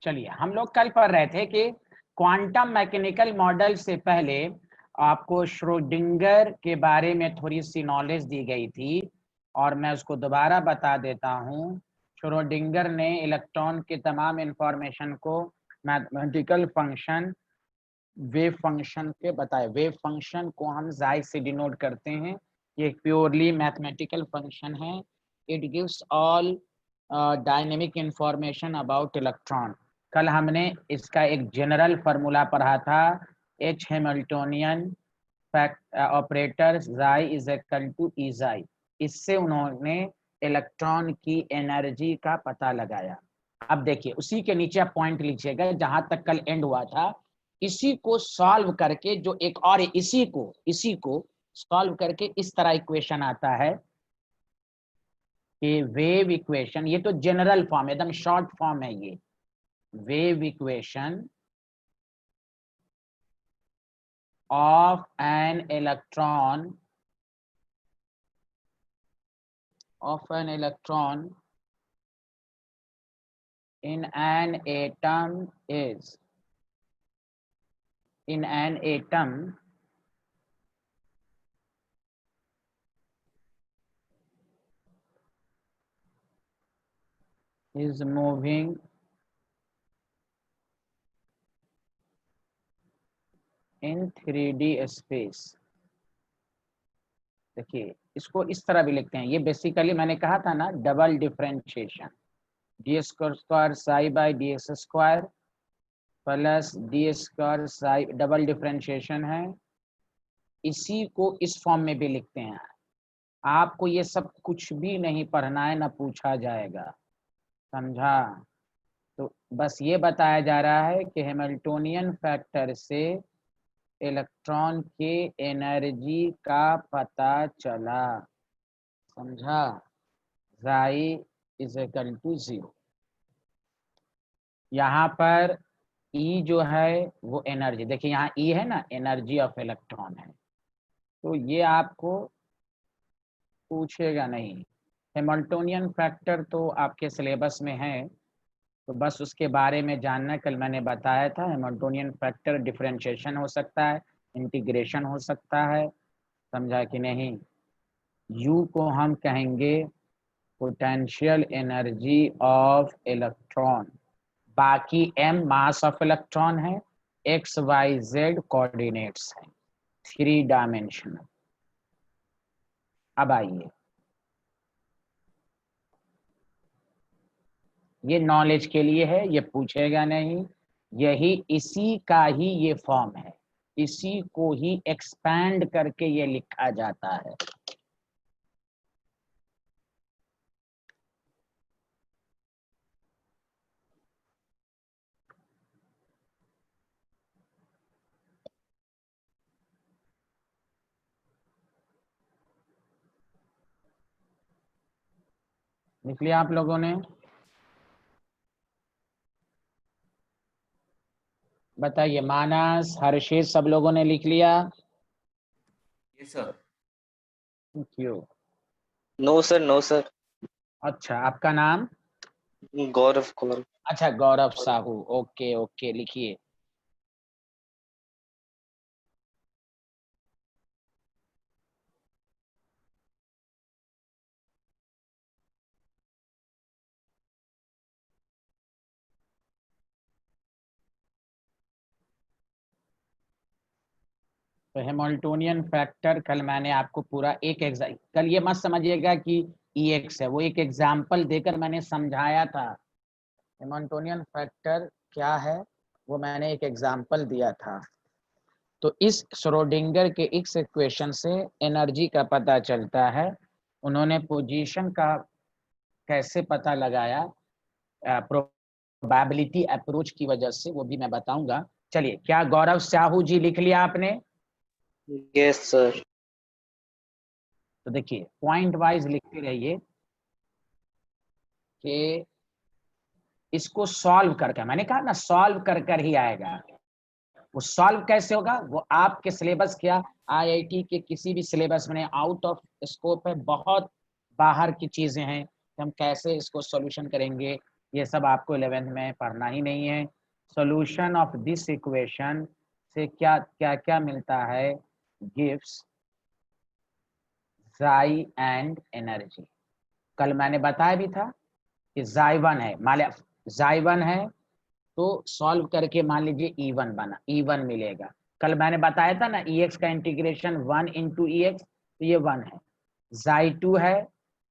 चलिए, हम लोग कल पढ़ रहे थे कि क्वांटम मैकेनिकल मॉडल से पहले आपको श्रोडिंगर के बारे में थोड़ी सी नॉलेज दी गई थी और मैं उसको दोबारा बता देता हूँ। श्रोडिंगर ने इलेक्ट्रॉन के तमाम इंफॉर्मेशन को मैथमेटिकल फंक्शन, वेव फंक्शन के बताए। वेव फंक्शन को हम जाई से डिनोट करते हैं। ये प्योरली मैथमेटिकल फंक्शन है। It gives all dynamic information about electron. कल हमने इसका एक जनरल फार्मूला पढ़ा था, एच हैमिल्टोनियन ऑपरेटर जाई इज इक्वल टू ई जाई। इससे उन्होंने इलेक्ट्रॉन की एनर्जी का पता लगाया। अब देखिए, उसी के नीचे आप पॉइंट लीजिएगा जहां तक कल एंड हुआ था। इसी को सॉल्व करके जो एक और इसी को सॉल्व करके इस तरह इक्वेशन आता है कि वेव इक्वेशन, ये तो जनरल फॉर्म एकदम शॉर्ट फॉर्म है। ये wave equation of an electron in an atom is moving in 3D space। देखिए, इसको इस तरह भी लिखते हैं। ये बेसिकली मैंने कहा था ना, double differentiation, D square psi by D x square plus D square Sai, double differentiation है। इसी को इस फॉर्म में भी लिखते हैं। आपको ये सब कुछ भी नहीं पढ़ना है, ना पूछा जाएगा, समझा? तो बस ये बताया जा रहा है कि हैमिल्टोनियन फैक्टर से इलेक्ट्रॉन के एनर्जी का पता चला, समझा? जाई इज इक्वल टू 0। यहाँ पर ई जो है वो एनर्जी, देखिए यहाँ ई है ना, एनर्जी ऑफ इलेक्ट्रॉन है। तो ये आपको पूछेगा नहीं। हैमिल्टोनियन फैक्टर तो आपके सिलेबस में है, तो बस उसके बारे में जानना। कल मैंने बताया था हैमिल्टोनियन फैक्टर डिफरेंशिएशन हो सकता है, इंटीग्रेशन हो सकता है, समझा कि नहीं? यू को हम कहेंगे पोटेंशियल एनर्जी ऑफ इलेक्ट्रॉन, बाकी एम मास ऑफ इलेक्ट्रॉन है, एक्स वाई जेड कोऑर्डिनेट्स है, 3 डायमेंशनल। अब आइए, ये नॉलेज के लिए है, ये पूछेगा नहीं। यही इसी का ही ये फॉर्म है, इसी को ही एक्सपैंड करके ये लिखा जाता है। लिख लिया आप लोगों ने? बताइए, मानस, हर्षित, सब लोगों ने लिख लिया? Yes sir. क्यों? No sir, no sir. अच्छा, आपका नाम? गौरव। अच्छा, गौरव साहू, ओके ओके, लिखिए। तो हैमिल्टोनियन फैक्टर कल मैंने आपको पूरा एक कल ये मत समझिएगा कि EX है, वो एक एग्जाम्पल देकर मैंने समझाया था। हैमिल्टोनियन फैक्टर क्या है वो मैंने एक एग्जाम्पल दिया था। तो इस श्रोडिंगर के इस इक्वेशन से एनर्जी का पता चलता है। उन्होंने पोजीशन का कैसे पता लगाया, प्रोबेबिलिटी अप्रोच की वजह से, वो भी मैं बताऊंगा। चलिए, क्या गौरव साहू जी लिख लिया आपने? Yes sir. तो देखिए, पॉइंट वाइज लिखते रहिए कि इसको सॉल्व करके, मैंने कहा ना सॉल्व कर कर ही आएगा। वो सॉल्व कैसे होगा वो आपके सिलेबस, क्या IIT के किसी भी सिलेबस में आउट ऑफ स्कोप है, बहुत बाहर की चीजें हैं कि हम कैसे इसको सॉल्यूशन करेंगे। ये सब आपको 11th में पढ़ना ही नहीं है। सॉल्यूशन ऑफ दिस इक्वेशन से क्या क्या क्या मिलता है, गिव्स जाई एंड एनर्जी। कल मैंने बताया भी था कि जाई 1 है, मान लिया जाई 1 है तो सॉल्व करके मान लीजिए E1 बना, E1 मिलेगा। कल मैंने बताया था ना EX का इंटीग्रेशन 1 इंटू EX, तो ये 1 है। जाई 2 है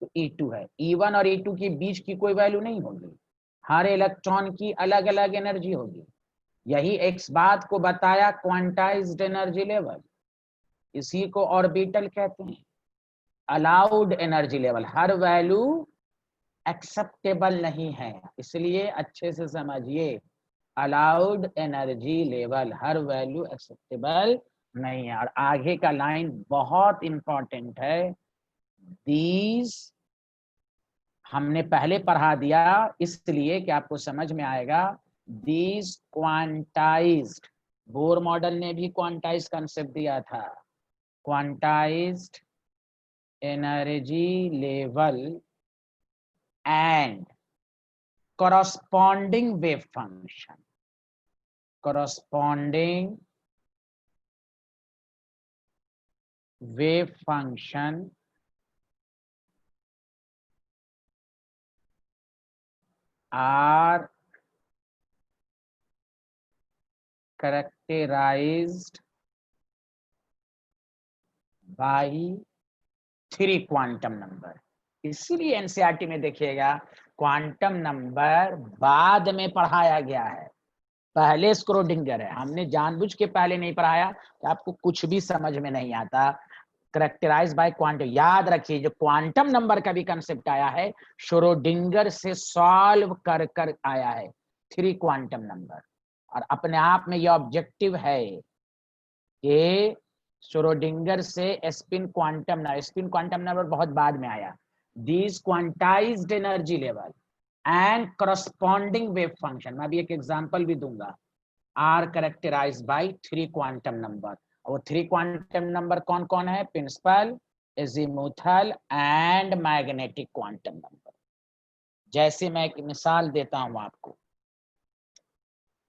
तो E2 है। E1 और E2 के बीच की कोई वैल्यू नहीं होगी, हर इलेक्ट्रॉन की अलग अलग एनर्जी होगी। यही एक बात को बताया क्वांटाइज्ड एनर्जी लेवल, इसी को ऑर्बिटल कहते हैं। अलाउड एनर्जी लेवल, हर वैल्यू एक्सेप्टेबल नहीं है, इसलिए अच्छे से समझिए, अलाउड एनर्जी लेवल, हर वैल्यू एक्सेप्टेबल नहीं है। और आगे का लाइन बहुत इंपॉर्टेंट है, दीज हमने पहले पढ़ा दिया इसलिए कि आपको समझ में आएगा। दीज क्वांटाइज्ड, बोर मॉडल ने भी क्वांटाइज कंसेप्ट दिया था, quantized energy level and corresponding wave function, corresponding wave function are characterized by 3 quantum number. इसीलिए एनसीईआरटी में देखिएगा क्वांटम नंबर बाद में पढ़ाया गया है, पहले स्क्रोडिंगर है। हमने जानबूझ के पहले नहीं पढ़ाया कि आपको कुछ भी समझ में नहीं आता। करेक्टराइज बाय क्वांटम, याद रखिए जो क्वांटम नंबर का भी कंसेप्ट आया है श्रोडिंगर से सॉल्व कर कर आया है, 3 क्वांटम नंबर। और अपने आप में यह ऑब्जेक्टिव है कि श्रोडिंगर से स्पिन क्वांटम नंबर बहुत बाद में आया। This quantized energy level and corresponding wave function, मैं अभी एक एग्जांपल भी दूंगा, are characterized by 3 quantum number. और 3 क्वांटम नंबर कौन कौन है, principal, azimuthal and magnetic quantum number. जैसे मैं एक मिसाल देता हूं आपको,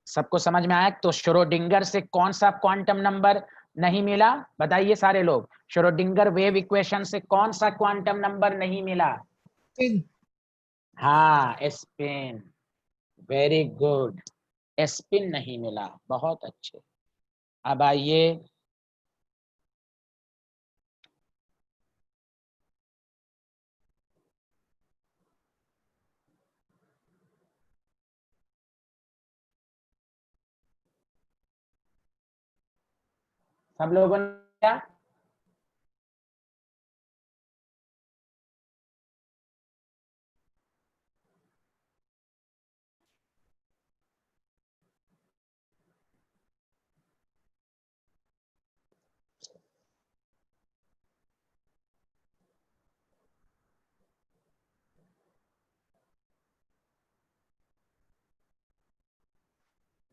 सबको समझ में आया? तो श्रोडिंगर से कौन सा क्वांटम नंबर नहीं मिला, बताइए सारे लोग। श्रोडिंगर वेव इक्वेशन से कौन सा क्वांटम नंबर नहीं मिला? हाँ, स्पिन, वेरी गुड, स्पिन नहीं मिला, बहुत अच्छे। अब आइए सब लोगों ने क्या,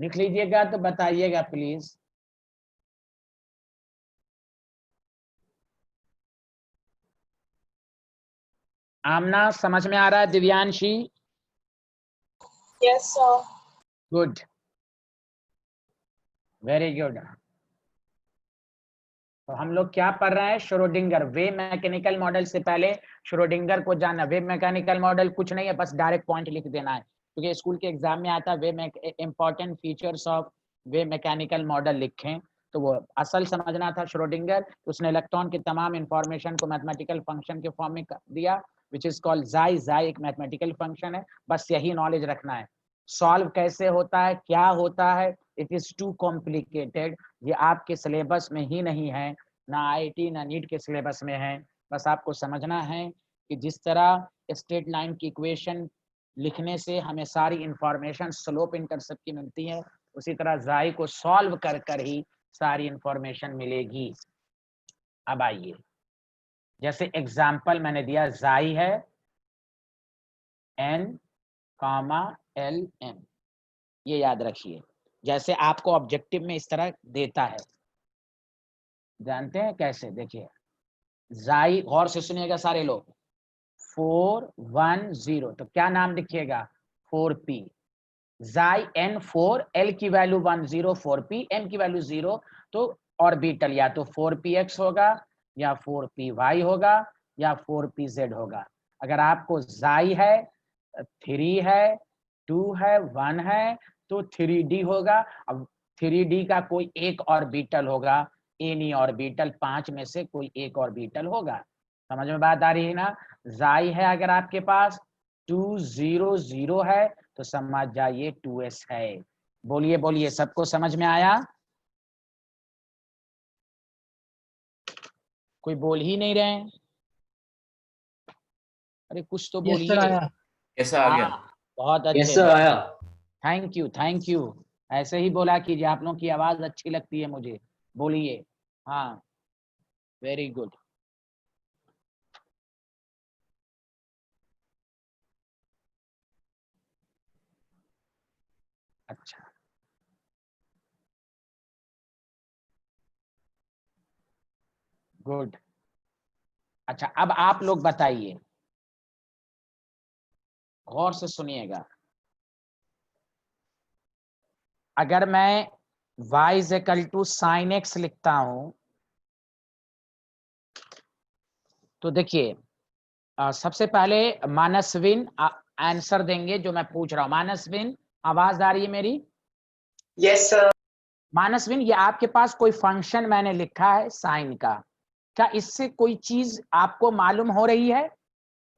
लिख लीजिएगा तो बताइएगा प्लीज। आमना समझ में आ रहा है? Divyanshi? Yes, sir. Good, very good. तो हम लोग क्या पढ़ रहे हैं, श्रोडिंगर वेव मैकेनिकल मॉडल से पहले श्रोडिंगर को जानना। वेव मैकेनिकल मॉडल कुछ नहीं है, बस डायरेक्ट पॉइंट लिख देना है, क्योंकि स्कूल के एग्जाम में आता है wave important features of wave mechanical model लिखें, तो वो असल समझना था श्रोडिंगर। उसने इलेक्ट्रॉन की तमाम इंफॉर्मेशन को मैथमेटिकल फंक्शन के फॉर्म में दिया, विच इज कॉल्ड जाई। जाई एक मैथमेटिकल फंक्शन है, बस यही नॉलेज रखना है। सॉल्व कैसे होता है, क्या होता है, इट इज टू कॉम्प्लिकेटेड, ये आपके सिलेबस में ही नहीं है, ना आईआईटी ना नीट के सिलेबस में है। बस आपको समझना है कि जिस तरह स्ट्रेट लाइन की इक्वेशन लिखने से हमें सारी इंफॉर्मेशन स्लोप इंटरसेप्ट की मिलती है, उसी तरह जाई को सॉल्व कर कर ही सारी इंफॉर्मेशन मिलेगी। अब आइए, जैसे एग्जाम्पल मैंने दिया, जाई है n, l, m, ये याद रखिए। जैसे आपको ऑब्जेक्टिव में इस तरह देता है, जानते हैं कैसे? देखिए, जाई, गौर से सुनिएगा सारे लोग, 410, तो क्या नाम लिखिएगा, 4p, जाई n 4, l की वैल्यू 1 0 4p, m की वैल्यू 0, तो ऑर्बिटल या तो 4px होगा या 4py होगा या 4pz होगा। अगर आपको जाई है, 3 है, 2 है, 1 है तो 3d होगा। अब 3d का कोई एक ऑर्बिटल होगा, एनी ऑर्बिटल 5 में से कोई एक ऑर्बिटल होगा। समझ में बात आ रही है ना? जाई है अगर आपके पास 2 0 0 है तो समझ जाइए 2s है। बोलिए बोलिए, सबको समझ में आया? कोई बोल ही नहीं रहे हैं। अरे कुछ तो यस सर बोलिए। आया। कैसा आ हाँ, गया? बहुत यस अच्छे, सर आया। Thank you thank you. ऐसे ही बोला कीजिए, आप लोगों की आवाज अच्छी लगती है मुझे। बोलिए। हाँ, वेरी गुड। अच्छा, गुड। अच्छा, अब आप लोग बताइए, गौर से सुनिएगा। अगर मैं y is equal to sine x लिखता हूं तो देखिए, सबसे पहले मानसविन आंसर देंगे जो मैं पूछ रहा हूं। मानसविन, आवाज आ रही है मेरी? Yes sir. मानसविन, ये आपके पास कोई फंक्शन मैंने लिखा है साइन का, क्या इससे कोई चीज आपको मालूम हो रही है?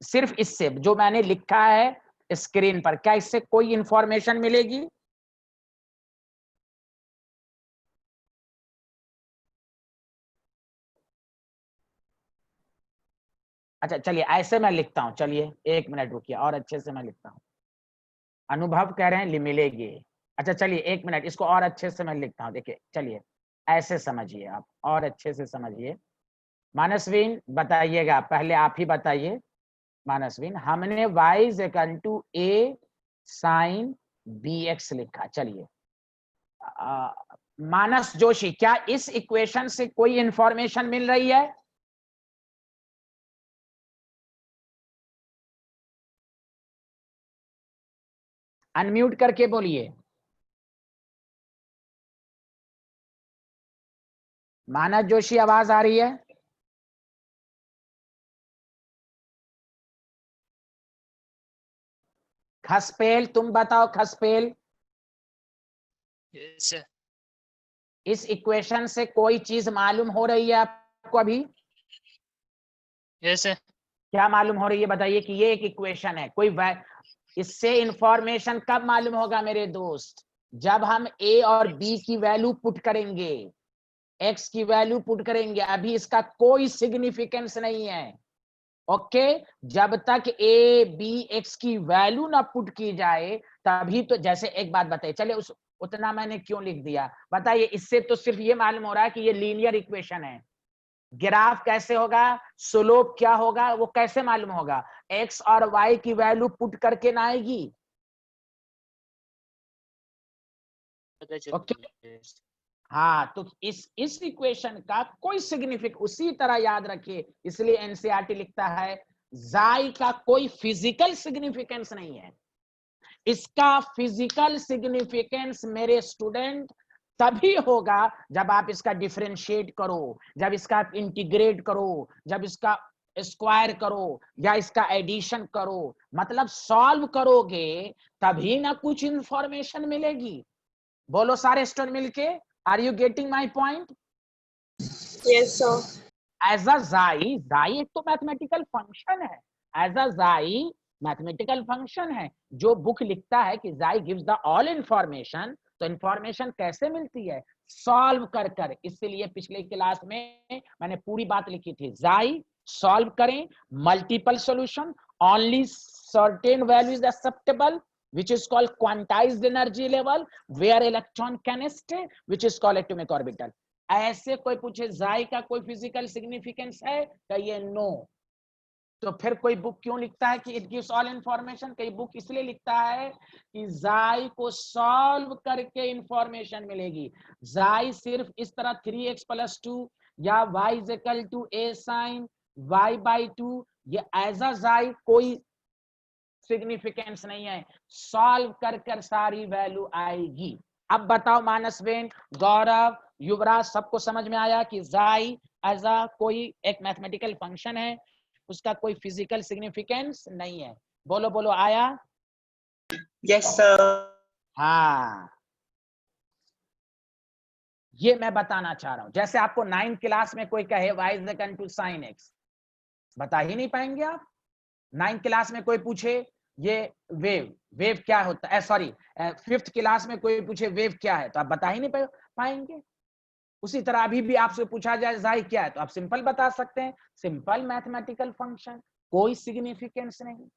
सिर्फ इससे जो मैंने लिखा है स्क्रीन पर, क्या इससे कोई इंफॉर्मेशन मिलेगी? अच्छा चलिए, ऐसे मैं लिखता हूं, चलिए 1 मिनट रुकिए और अच्छे से मैं लिखता हूं। अनुभव कह रहे हैं मिलेगी। अच्छा चलिए 1 मिनट, इसको और अच्छे से मैं लिखता हूं। देखिए चलिए, ऐसे समझिए आप, और अच्छे से समझिए। मानसविन बताइएगा, पहले आप ही बताइए। मानसविन, हमने y is equal to a sine bx लिखा। चलिए, मानस जोशी, क्या इस इक्वेशन से कोई इंफॉर्मेशन मिल रही है? अनम्यूट करके बोलिए। मानस जोशी, आवाज आ रही है? खसपेल, तुम बताओ खसपेल। Yes sir. इस इक्वेशन से कोई चीज मालूम हो रही है आपको अभी? Yes sir. क्या मालूम हो रही है बताइए कि ये एक इक्वेशन है। कोई इससे इंफॉर्मेशन कब मालूम होगा मेरे दोस्त? जब हम a और b की वैल्यू पुट करेंगे, x की वैल्यू पुट करेंगे। अभी इसका कोई सिग्निफिकेंस नहीं है। ओके, जब तक a b x की वैल्यू ना पुट की जाए तभी तो। जैसे एक बात बताइए, चले उस उतना मैंने क्यों लिख दिया बताइए। इससे तो सिर्फ ये मालूम हो रहा है कि ये लीनियर इक्वेशन है। ग्राफ कैसे होगा, स्लोप क्या होगा, वो कैसे मालूम होगा? x और y की वैल्यू पुट करके ना आएगी। ओके, हाँ, तो इस इक्वेशन का कोई सिग्निफिक उसी तरह याद रखिए। इसलिए एनसीईआरटी लिखता है जाई का कोई फिजिकल सिग्निफिकेंस नहीं है। इसका फिजिकल सिग्निफिकेंस मेरे स्टूडेंट तभी होगा जब आप इसका डिफरेंशिएट करो, जब इसका इंटीग्रेट करो, जब इसका स्क्वायर करो या इसका एडिशन करो, मतलब सॉल्व करोगे तभी ना कुछ इंफॉर्मेशन मिलेगी। बोलो सारे स्टूडेंट मिलके, are you getting my point? Yes sir. As a psi, psi एक तो मैथमेटिकल फंक्शन है। As a psi mathematical function है। जो बुक लिखता है कि जाई गिव्स द ऑल इंफॉर्मेशन, तो इंफॉर्मेशन कैसे मिलती है? सॉल्व कर कर। इसलिए पिछले क्लास में मैंने पूरी बात लिखी थी, जाई सॉल्व करें, multiple solution, only certain value is acceptable which is called quantized energy level where electron can stay which is called atomic orbital। ऐसे कोई पूछे जाई का कोई फिजिकल सिग्निफिकेंस है, कहिए नो। तो फिर कोई बुक क्यों लिखता है कि इट गिव्स ऑल इंफॉर्मेशन? कई बुक इसलिए लिखता है कि जाई को सॉल्व करके इंफॉर्मेशन मिलेगी। जाई सिर्फ इस तरह 3x + 2 या y is equal to a sin y/2, ये एज अ जाई कोई सिग्निफिकेंस नहीं है, सॉल्व कर कर सारी वैल्यू आएगी। अब बताओ मानसबेन, गौरव, युवराज, सबको समझ में आया कि जाई एज अ कोई एक मैथमेटिकल फंक्शन है, उसका कोई फिजिकल सिग्निफिकेंस नहीं है? बोलो बोलो, आया? Yes, sir. हाँ, ये मैं बताना चाह रहा हूं। जैसे आपको 9th क्लास में कोई कहे y is equal to sin x, बता ही नहीं पाएंगे आप। 9th क्लास में कोई पूछे ये वेव, वेव क्या होता है, सॉरी 5th क्लास में कोई पूछे वेव क्या है, तो आप बता ही नहीं पाएंगे। उसी तरह अभी भी आपसे पूछा जाए जाई क्या है, तो आप सिंपल बता सकते हैं, सिंपल मैथमेटिकल फंक्शन, कोई सिग्निफिकेंस नहीं।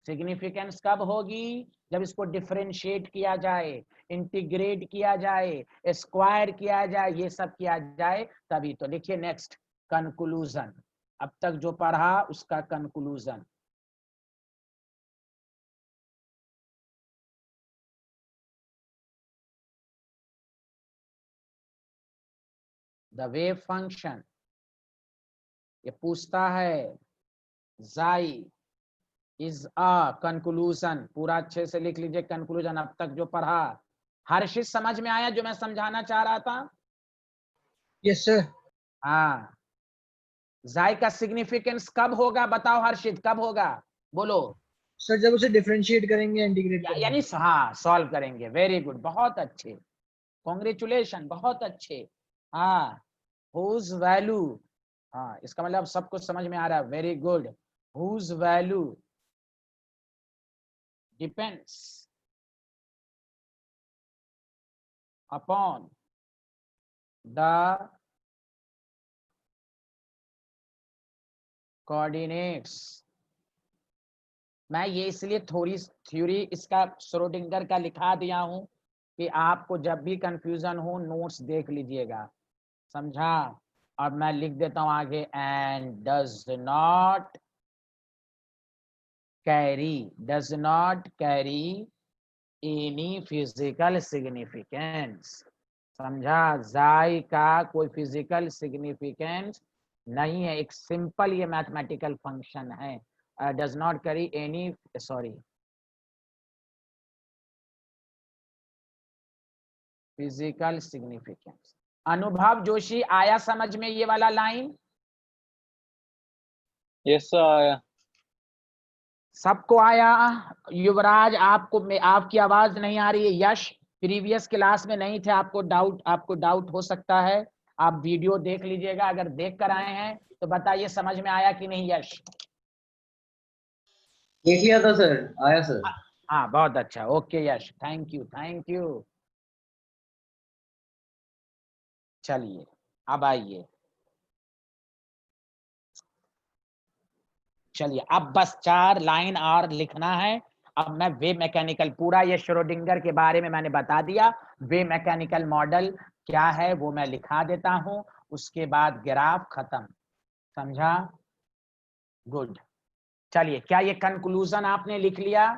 सिग्निफिकेंस कब होगी? जब इसको डिफरेंशिएट किया जाए, इंटीग्रेट किया जाए, स्क्वायर किया जाए, ये सब किया जाए तभी। तो देखिए नेक्स्ट कंक्लूजन, अब तक जो पढ़ा उसका कंक्लूजन। द वेव फंक्शन, ये पूछता है जाई इज अ कंक्लूजन, पूरा अच्छे से लिख लीजिए कंक्लूजन, अब तक जो पढ़ा। हर्षित समझ में आया जो मैं समझाना चाह रहा था? Yes sir. हाँ, जाई का सिग्निफिकेंस कब होगा, बताओ हर्षित, कब होगा? बोलो। सर जब उसे डिफरेंशिएट करेंगे, इंटीग्रेट करेंगे। यानी हाँ, सॉल्व करेंगे। वेरी गुड, बहुत अच्छे, कॉन्ग्रेचुलेशन, बहुत अच्छे। हाँ, हुज वैल्यू, हाँ इसका मतलब सबको समझ में आ रहा है। Very good, whose value depends upon the coordinates. मैं ये इसलिए थोड़ी थ्योरी इसका श्रोडिंगर का लिखा दिया हूं कि आपको जब भी कंफ्यूजन हो नोट्स देख लीजिएगा, समझा? और मैं लिख देता हूं आगे, and does not carry any physical significance, समझा? जाई का कोई फिजिकल सिग्निफिकेंस नहीं है, एक सिंपल ये मैथमेटिकल फंक्शन है। Does not carry any, sorry, physical significance. अनुभव जोशी, आया समझ में ये वाला लाइन? यस सर, आया। सबको आया? युवराज, आपकी आवाज नहीं आ रही है। यश, प्रीवियस क्लास में नहीं थे, आपको डाउट हो सकता है, आप वीडियो देख लीजिएगा, अगर देख कर आए हैं तो बताइए समझ में आया कि नहीं। यश, देख लिया था सर, आया सर। हाँ बहुत अच्छा, okay Yash, thank you thank you. चलिए अब आइए, चलिए अब बस 4 लाइन और लिखना है। अब मैं वेव मैकेनिकल, पूरा ये श्रोडिंगर के बारे में मैंने बता दिया, वेव मैकेनिकल मॉडल क्या है वो मैं लिखा देता हूं, उसके बाद ग्राफ खत्म, समझा? गुड। चलिए, क्या ये कंक्लूजन आपने लिख लिया?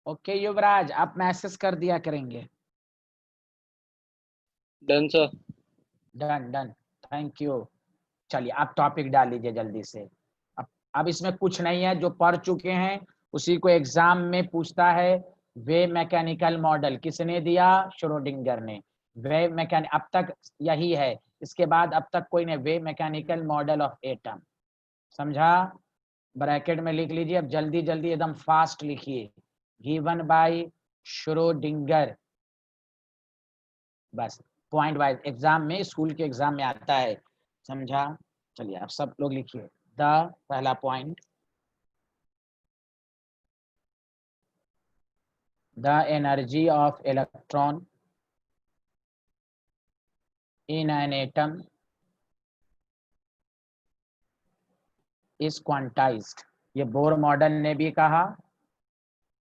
ओके युवराज, आप मैसेज कर दिया करेंगे। Done sir. Done done, thank you. चलिए आप टॉपिक डाल लीजिए जल्दी से। अब इसमें कुछ नहीं है, जो पढ़ चुके हैं उसी को एग्जाम में पूछता है। वेव मैकेनिकल मॉडल किसने दिया? श्रोडिंगर ने। वेव मैकेनिक अब तक यही है, इसके बाद अब तक कोई नहीं। Wave mechanical model of atom, समझा? ब्रैकेट में लिख लीजिए, अब जल्दी जल्दी एकदम फास्ट लिखिए, गिवन बाय श्रोडिंगर, बस पॉइंट वाइज एग्जाम में, स्कूल के एग्जाम में आता है, समझा? चलिए आप सब लोग लिखिए। द पहला point, the energy of electron in an atom is quantized. ये बोर मॉडल ने भी कहा,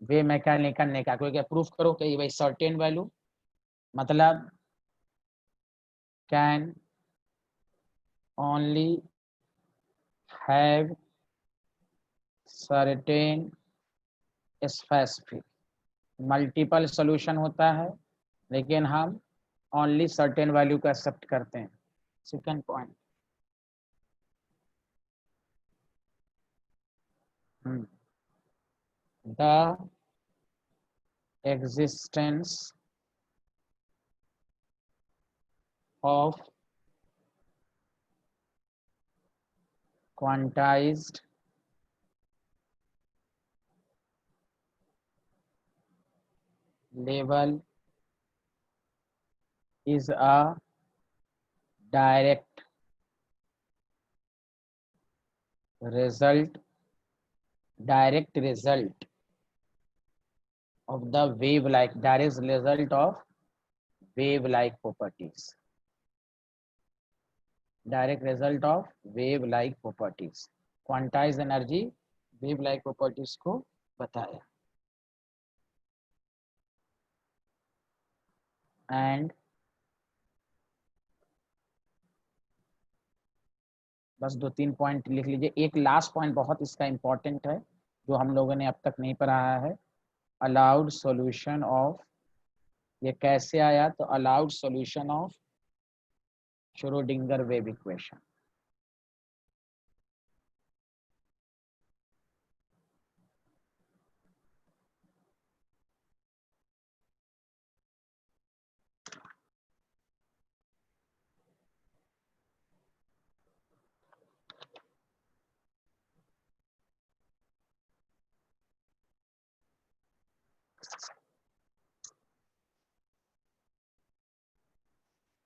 वे मैकेनिकल ने कहा, क्योंकि प्रूफ करो कि भाई सर्टेन वैल्यू, मतलब can only have certain specific, multiple solution होता है लेकिन हम ओनली सर्टेन वैल्यू को एक्सेप्ट करते हैं। Second point, the existence of quantized level is a direct result of the wave-like, direct result of wave-like properties, direct result of wave-like properties, quantized energy wave-like properties को बताया। And बस 2-3 point लिख लीजिए। एक last point बहुत इसका important है जो हम लोगों ने अब तक नहीं पढ़ा है, अलाउड सॉल्यूशन ऑफ, ये कैसे आया, तो allowed solution of Schrodinger wave equation.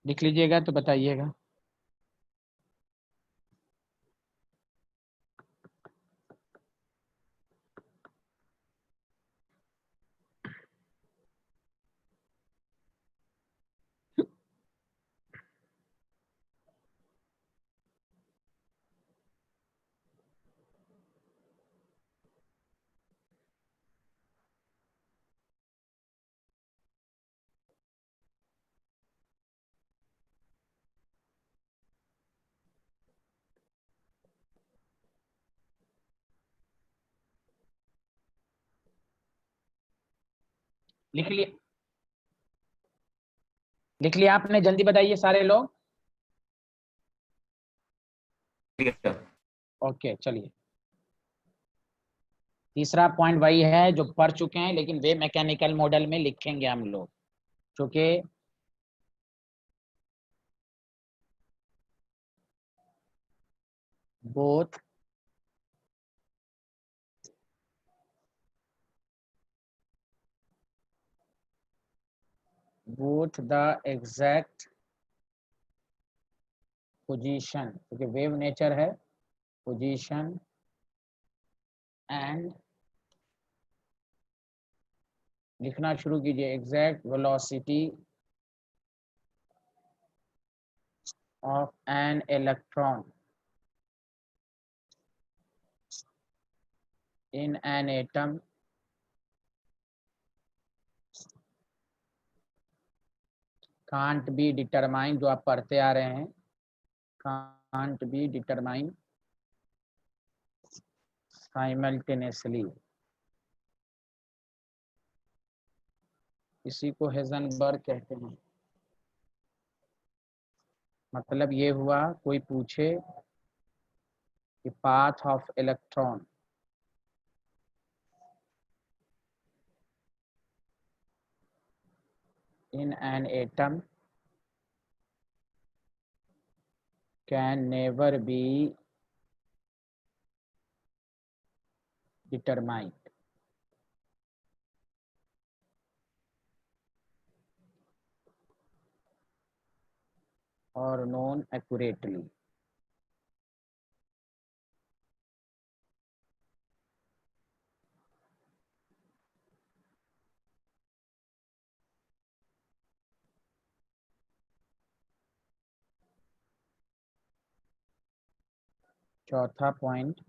लिख लीजिएगा तो बताइएगा। लिख लिया आपने, जल्दी बताइए सारे लोग। ओके चलिए, तीसरा पॉइंट वही है जो पढ़ चुके हैं लेकिन वे मैकेनिकल मॉडल में लिखेंगे हम लोग, क्योंकि बोथ द एग्जैक्ट पोजीशन, क्योंकि वेव नेचर है, पोजीशन एंड, लिखना शुरू कीजिए, exact velocity of an electron in an atom can't be determine, जो आप पढ़ते आ रहे हैं, कांट बी डिटरमाइन साइमल्टेनियसली। इसी को हेजनबर्ग कहते हैं। मतलब ये हुआ, कोई पूछे कि path of electron in an atom can never be determined or known accurately. चौथा पॉइंट,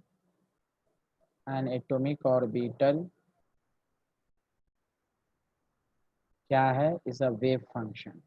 एन एटॉमिक ऑर्बिटल क्या है, इज अ वेव फंक्शन।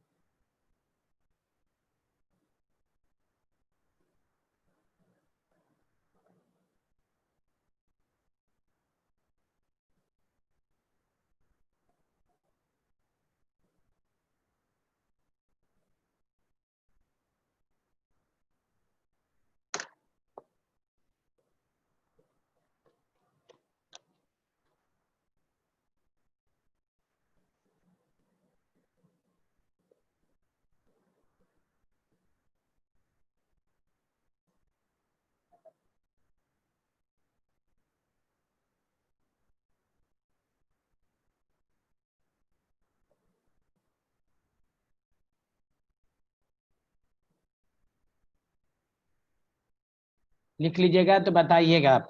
लिख लीजिएगा तो बताइएगा आप।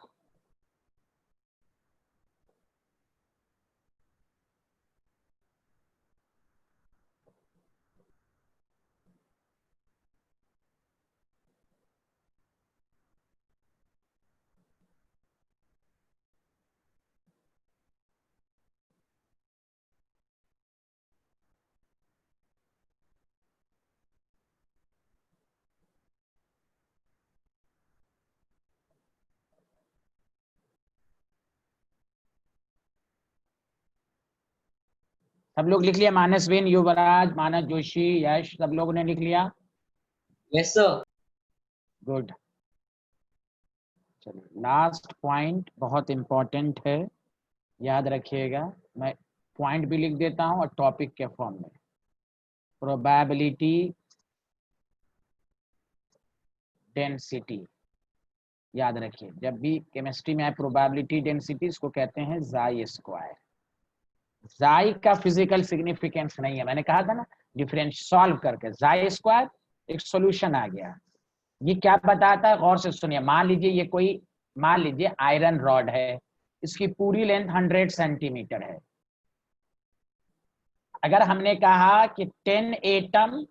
सब लोग लिख लिया? मानस बेन, युवराज, मानस जोशी, यश, सब लोगों ने लिख लिया? Yes, sir. गुड। चलिए लास्ट पॉइंट बहुत इंपॉर्टेंट है, याद रखिएगा। मैं पॉइंट भी लिख देता हूं और टॉपिक के फॉर्म में। प्रोबेबिलिटी डेंसिटी, याद रखिए जब भी केमिस्ट्री में आए प्रोबेबिलिटी डेंसिटी, इसको कहते हैं जाई स्क्वायर। जाई का फिजिकल सिग्निफिकेंस नहीं है, मैंने कहा था ना, डिफरेंस सॉल्व करके जाई स्क्वायर एक सॉल्यूशन आ गया। ये क्या बताता है, गौर से सुनिए। मान लीजिए ये कोई, मान लीजिए आयरन रॉड है, इसकी पूरी लेंथ 100 सेंटीमीटर है। अगर हमने कहा कि 10 एटम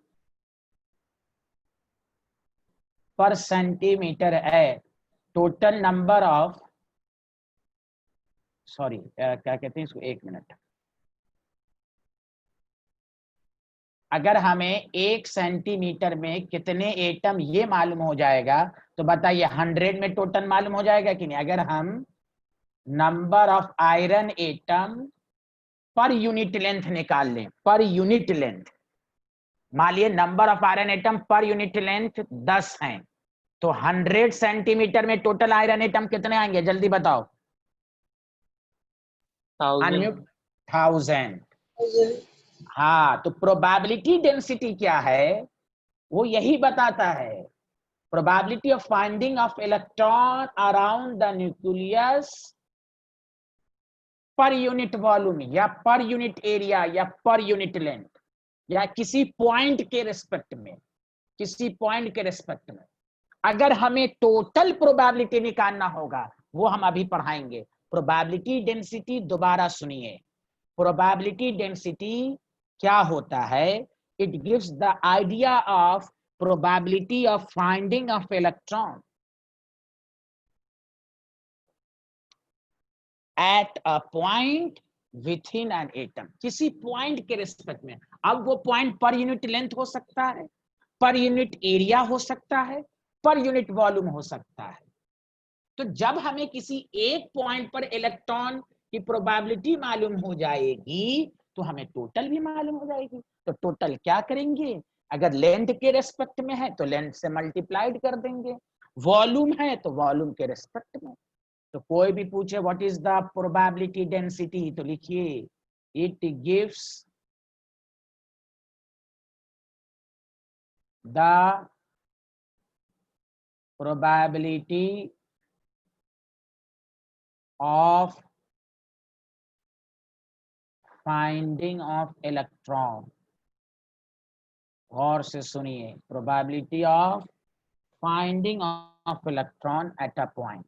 पर सेंटीमीटर है, टोटल नंबर ऑफ, सॉरी क्या कहते हैं इसको, 1 मिनट। अगर हमें 1 सेंटीमीटर में कितने एटम ये मालूम हो जाएगा, तो बताइए 100 में टोटल मालूम हो जाएगा कि नहीं? अगर हम number of iron atom per unit length निकाल लें, पर यूनिट लेंथ, मान लिए number of iron atom per unit length 10 हैं, तो 100 सेंटीमीटर में टोटल आयरन एटम कितने आएंगे, जल्दी बताओ। 1000। हाँ, तो प्रोबेबिलिटी डेंसिटी क्या है, वो यही बताता है। Probability of finding of electron around the nucleus पर यूनिट वॉल्यूम, या पर यूनिट एरिया, या पर यूनिट लेंथ, या किसी पॉइंट के रिस्पेक्ट में, किसी पॉइंट के रिस्पेक्ट में। अगर हमें टोटल प्रोबेबिलिटी निकालना होगा, वो हम अभी पढ़ाएंगे। प्रोबेबिलिटी डेंसिटी दोबारा सुनिए। प्रोबेबिलिटी डेंसिटी क्या होता है? It gives the idea of probability of finding of electron at a point with in an atom, किसी पॉइंट के रिस्पेक्ट में। अब वो पॉइंट पर यूनिट लेंथ हो सकता है, पर यूनिट एरिया हो सकता है, पर यूनिट वॉल्यूम हो सकता है। तो जब हमें किसी एक पॉइंट पर इलेक्ट्रॉन की प्रोबेबिलिटी मालूम हो जाएगी, तो हमें टोटल भी मालूम हो जाएगी। तो टोटल क्या करेंगे, अगर लेंथ के रेस्पेक्ट में है तो लेंथ से मल्टीप्लाइड कर देंगे, वॉल्यूम है तो वॉल्यूम के रेस्पेक्ट में। तो कोई भी पूछे what is the probability density, तो लिखिए it gives the probability of finding of electron। गौर से सुनिए, probability of finding of electron at a point,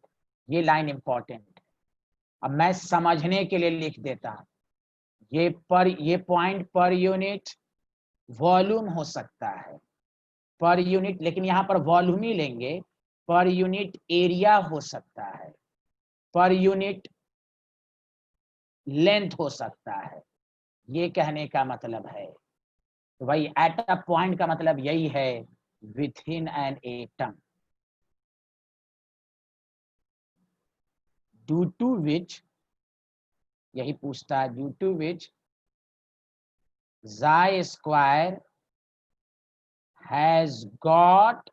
ये लाइन इंपॉर्टेंट। अब मैं समझने के लिए लिख देता हूं, ये पॉइंट पर यूनिट वॉल्यूम हो सकता है, पर यूनिट, लेकिन यहां पर वॉल्यूम ही लेंगे, पर यूनिट एरिया हो सकता है, पर यूनिट लेंथ हो सकता है। ये कहने का मतलब है, तो भाई एट अ पॉइंट का मतलब यही है, within an atom, due to which, यही पूछता है, due to which Xi square has got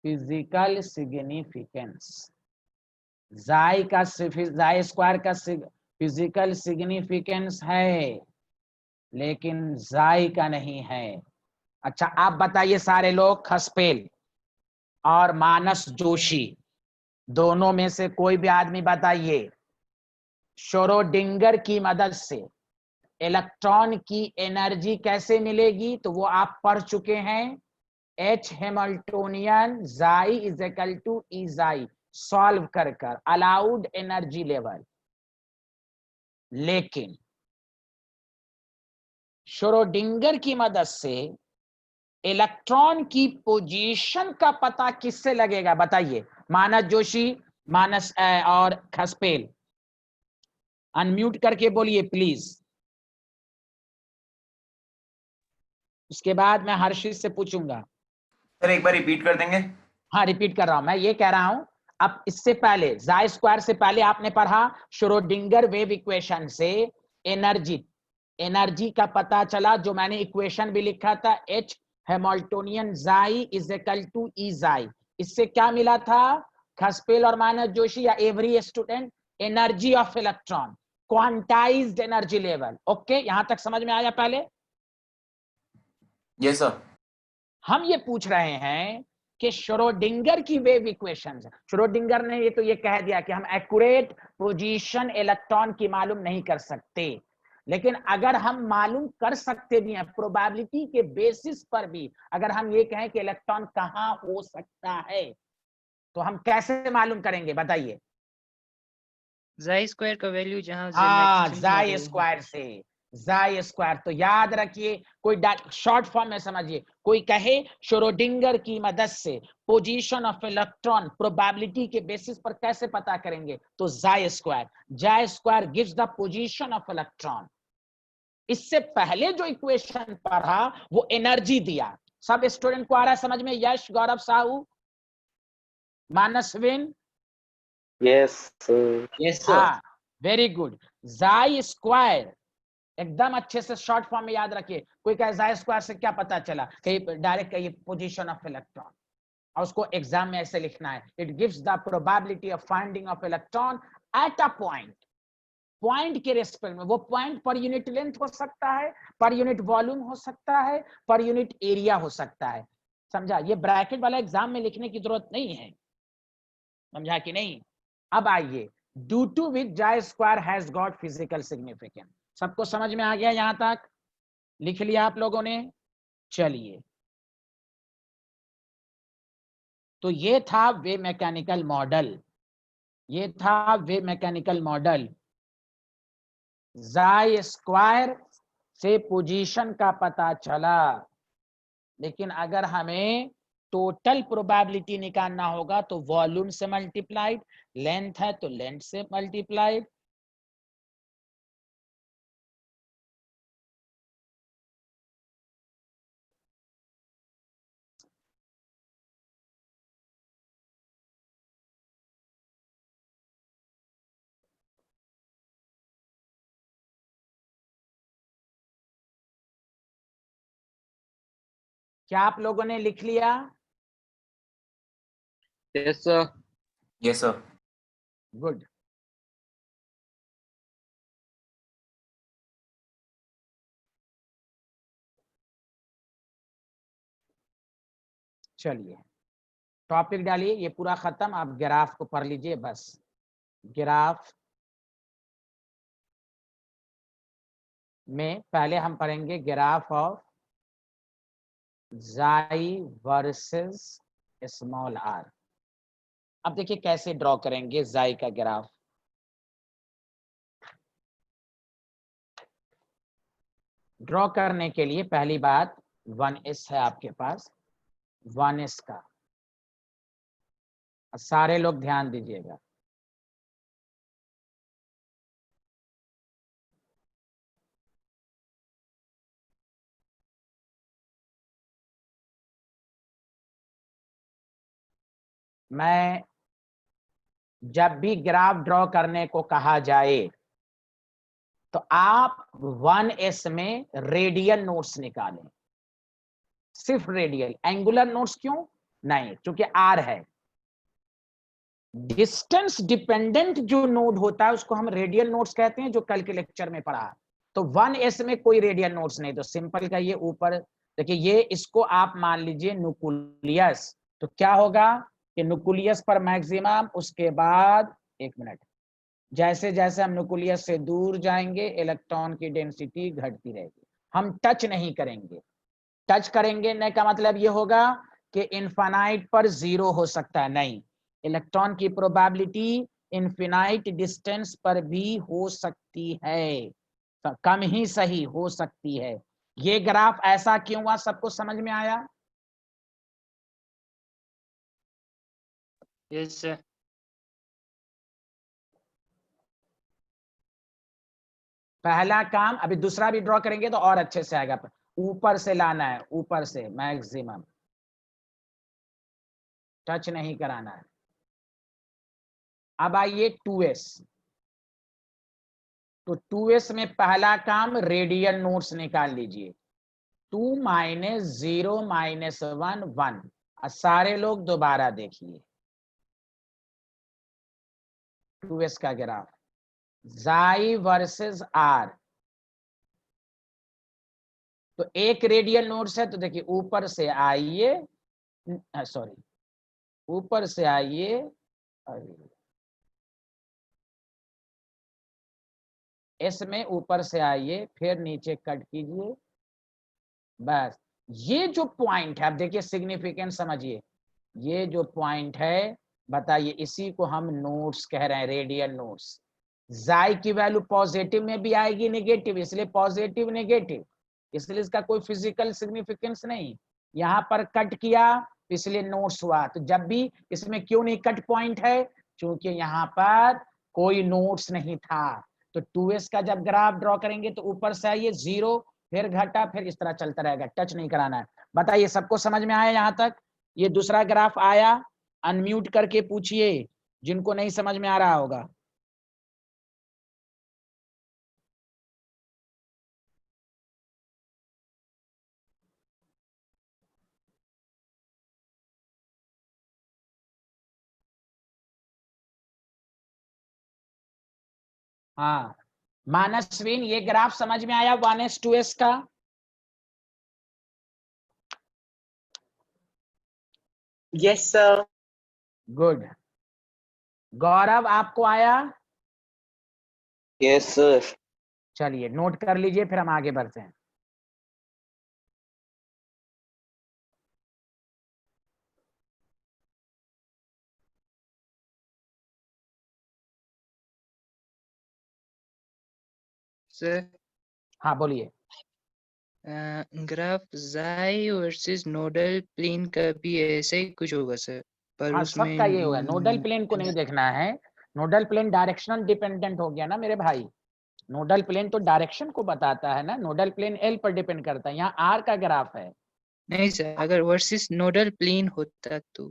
physical significance। Xi square का फिजिकल सिग्निफिकेंस है, लेकिन Xi का नहीं है। अच्छा आप बताइए सारे लोग, खसपेल और मानस जोशी, दोनों में से कोई भी आदमी बताइए, श्रोडिंगर की मदद से इलेक्ट्रॉन की एनर्जी कैसे मिलेगी? तो वो आप पढ़ चुके हैं, H हैमिल्टोनियन जाई इज इक्वल टू ई जाई सॉल्व कर अलाउड एनर्जी लेवल। लेकिन श्रोडिंगर की मदद से इलेक्ट्रॉन की पोजीशन का पता किससे लगेगा बताइए? मानस जोशी, मानस और खसपेल, अनम्यूट करके बोलिए प्लीज। उसके बाद मैं हर्षित से पूछूंगा। सर एक बार रिपीट कर देंगे? हाँ रिपीट कर रहा हूं। मैं ये कह रहा हूं अब इससे पहले जाई स्क्वायर से पहले आपने पढ़ा श्रोडिंगर वेव इक्वेशन से एनर्जी का पता चला, जो मैंने इक्वेशन भी लिखा था H हैमिल्टोनियन जाई इज इक्वल टू ई जाई। इससे क्या मिला था खसपेल और मानस जोशी या every student? Energy of electron, quantized energy level. Okay, यहां तक समझ में आया? पहले यस सर। हम ये पूछ रहे हैं कि श्रोडिंगर की वेव इक्वेशन, श्रोडिंगर ने ये तो ये कह दिया कि हम एक्यूरेट पोजीशन इलेक्ट्रॉन की मालूम नहीं कर सकते, लेकिन अगर हम मालूम कर सकते भी हैं प्रोबेबिलिटी के बेसिस पर भी, अगर हम ये कहें कि इलेक्ट्रॉन कहां हो सकता है, तो हम कैसे मालूम करेंगे बताइए? जाई स्क्वायर का वैल्यू जहां हाँ जाई स्क्वायर से। जाई स्क्वायर तो याद रखिए, कोई शॉर्ट फॉर्म में समझिए, कोई कहे श्रोडिंगर की मदद से पोजीशन ऑफ इलेक्ट्रॉन प्रोबेबिलिटी के बेसिस पर कैसे पता करेंगे? तो psi square gives the position of electron. इससे पहले जो इक्वेशन पढ़ा वो एनर्जी दिया। सब स्टूडेंट को आ रहा है समझ में? Yash, Gaurav, Sahu, Manasvin? Yes sir. Yes, sir. हाँ वेरी गुड। जाई स्क्वायर एकदम अच्छे से शॉर्ट फॉर्म में याद रखिए। कोई कहे जाई स्क्वायर से क्या पता चला? कहीं डायरेक्ट कहिए पोजीशन ऑफ इलेक्ट्रॉन, और उसको एग्जाम में ऐसे लिखना है, it gives the probability of finding of electron at a point के रेस्पेक्ट में। वो पॉइंट पर यूनिट लेंथ हो सकता है, पर यूनिट वॉल्यूम हो सकता है, पर यूनिट एरिया हो सकता है। समझा? ये ब्रैकेट वाला एग्जाम में लिखने की जरूरत नहीं है, समझा कि नहीं? अब आइए, due to which psi square has got physical significance. सबको समझ में आ गया? यहां तक लिख लिया आप लोगों ने? चलिए, तो ये था वे मैकेनिकल मॉडल, ये था वे मैकेनिकल मॉडल। जाई स्क्वायर से पोजीशन का पता चला, लेकिन अगर हमें टोटल प्रोबेबिलिटी निकालना होगा तो वॉल्यूम से मल्टीप्लाइड, लेंथ है तो लेंथ से मल्टीप्लाइड। क्या आप लोगों ने लिख लिया? Yes sir. Yes sir. Good. चलिए टॉपिक डालिए, ये पूरा खत्म। आप ग्राफ को पढ़ लीजिए बस। ग्राफ में पहले हम पढ़ेंगे ग्राफ ऑफ जाई वर्सेस स्मॉल आर। अब देखिए कैसे ड्रॉ करेंगे जाई का ग्राफ। ड्रॉ करने के लिए पहली बात 1s है आपके पास, 1s का सारे लोग ध्यान दीजिएगा। मैं जब भी ग्राफ ड्रॉ करने को कहा जाए तो आप 1s में रेडियल नोट्स निकालें, सिर्फ रेडियल। एंगुलर नोट्स क्यों नहीं? क्योंकि आर है। डिस्टेंस डिपेंडेंट जो नोड होता है उसको हम रेडियल नोट्स कहते हैं, जो कल के लेक्चर में पढ़ा। तो 1s में कोई रेडियल नोट्स नहीं, तो सिंपल का ये ऊपर देखिए, ये इसको आप मान लीजिए न्यूक्लियस। तो क्या होगा कि न्यूक्लियस पर मैक्सिमम, उसके बाद एक मिनट, जैसे जैसे हम न्यूक्लियस से दूर जाएंगे इलेक्ट्रॉन की डेंसिटी घटती रहेगी। हम टच नहीं करेंगे। टच करेंगे न का मतलब ये होगा कि इनफाइनाइट पर 0 हो सकता है, नहीं, इलेक्ट्रॉन की प्रोबेबिलिटी इनफिनाइट डिस्टेंस पर भी हो सकती है, तो कम ही सही हो सकती है। ये ग्राफ ऐसा क्यों हुआ, सबको समझ में आया? Yes sir. पहला काम, अभी दूसरा भी ड्रॉ करेंगे तो और अच्छे से आएगा, ऊपर से लाना है, ऊपर से मैक्सिमम, टच नहीं कराना है। अब आइए 2s, तो 2s में पहला काम रेडियल नोट्स निकाल लीजिए, 2 - 0 - 1 1। सारे लोग दोबारा देखिए 2s का ग्राफ, Xi वर्सेस R, तो एक रेडियल नोट्स है, तो देखिए ऊपर से आइए, सॉरी, ऊपर से आइए, इसमें ऊपर से आइए, फिर नीचे कट कीजिए, बस। ये जो पॉइंट है, अब देखिए सिग्निफिकेंस समझिए, ये जो पॉइंट है, बताइए, इसी को हम नोट्स कह रहे हैं, रेडियल नोट्स। जाई की वैल्यू पॉजिटिव में भी आएगी, नेगेटिव, इसलिए पॉजिटिव नेगेटिव, इसलिए इसका कोई फिजिकल सिग्निफिकेंस नहीं। यहाँ पर कट किया इसलिए नोट्स हुआ, तो जब भी इसमें क्यों नहीं कट पॉइंट है, क्योंकि यहाँ पर कोई नोट्स नहीं था। तो 2s का जब ग्राफ ड्रॉ करेंगे तो ऊपर से आइए 0, फिर घटा, फिर इस तरह चलता रहेगा, टच नहीं कराना है। बताइए सबको समझ में आया यहाँ तक? ये दूसरा ग्राफ आया? अनम्यूट करके पूछिए जिनको नहीं समझ में आ रहा होगा। हाँ, मानसविन, ये ग्राफ समझ में आया 1s2s का? Yes, sir. गुड। गौरव, आपको आया? Yes, sir. चलिए नोट कर लीजिए, फिर हम आगे बढ़ते हैं। सर हाँ बोलिए। Graph Xi versus nodal plane का भी ऐसा ही कुछ होगा सर, पर हाँ, उसमें सबका ये होगा, नोडल प्लेन को नहीं देखना है, नोडल प्लेन डायरेक्शनल डिपेंडेंट हो गया ना मेरे भाई। नोडल प्लेन तो डायरेक्शन को बताता है ना, नोडल प्लेन एल पर डिपेंड करता है, यहाँ आर का ग्राफ है। नहीं सर, अगर वर्सेस नोडल प्लेन होता तो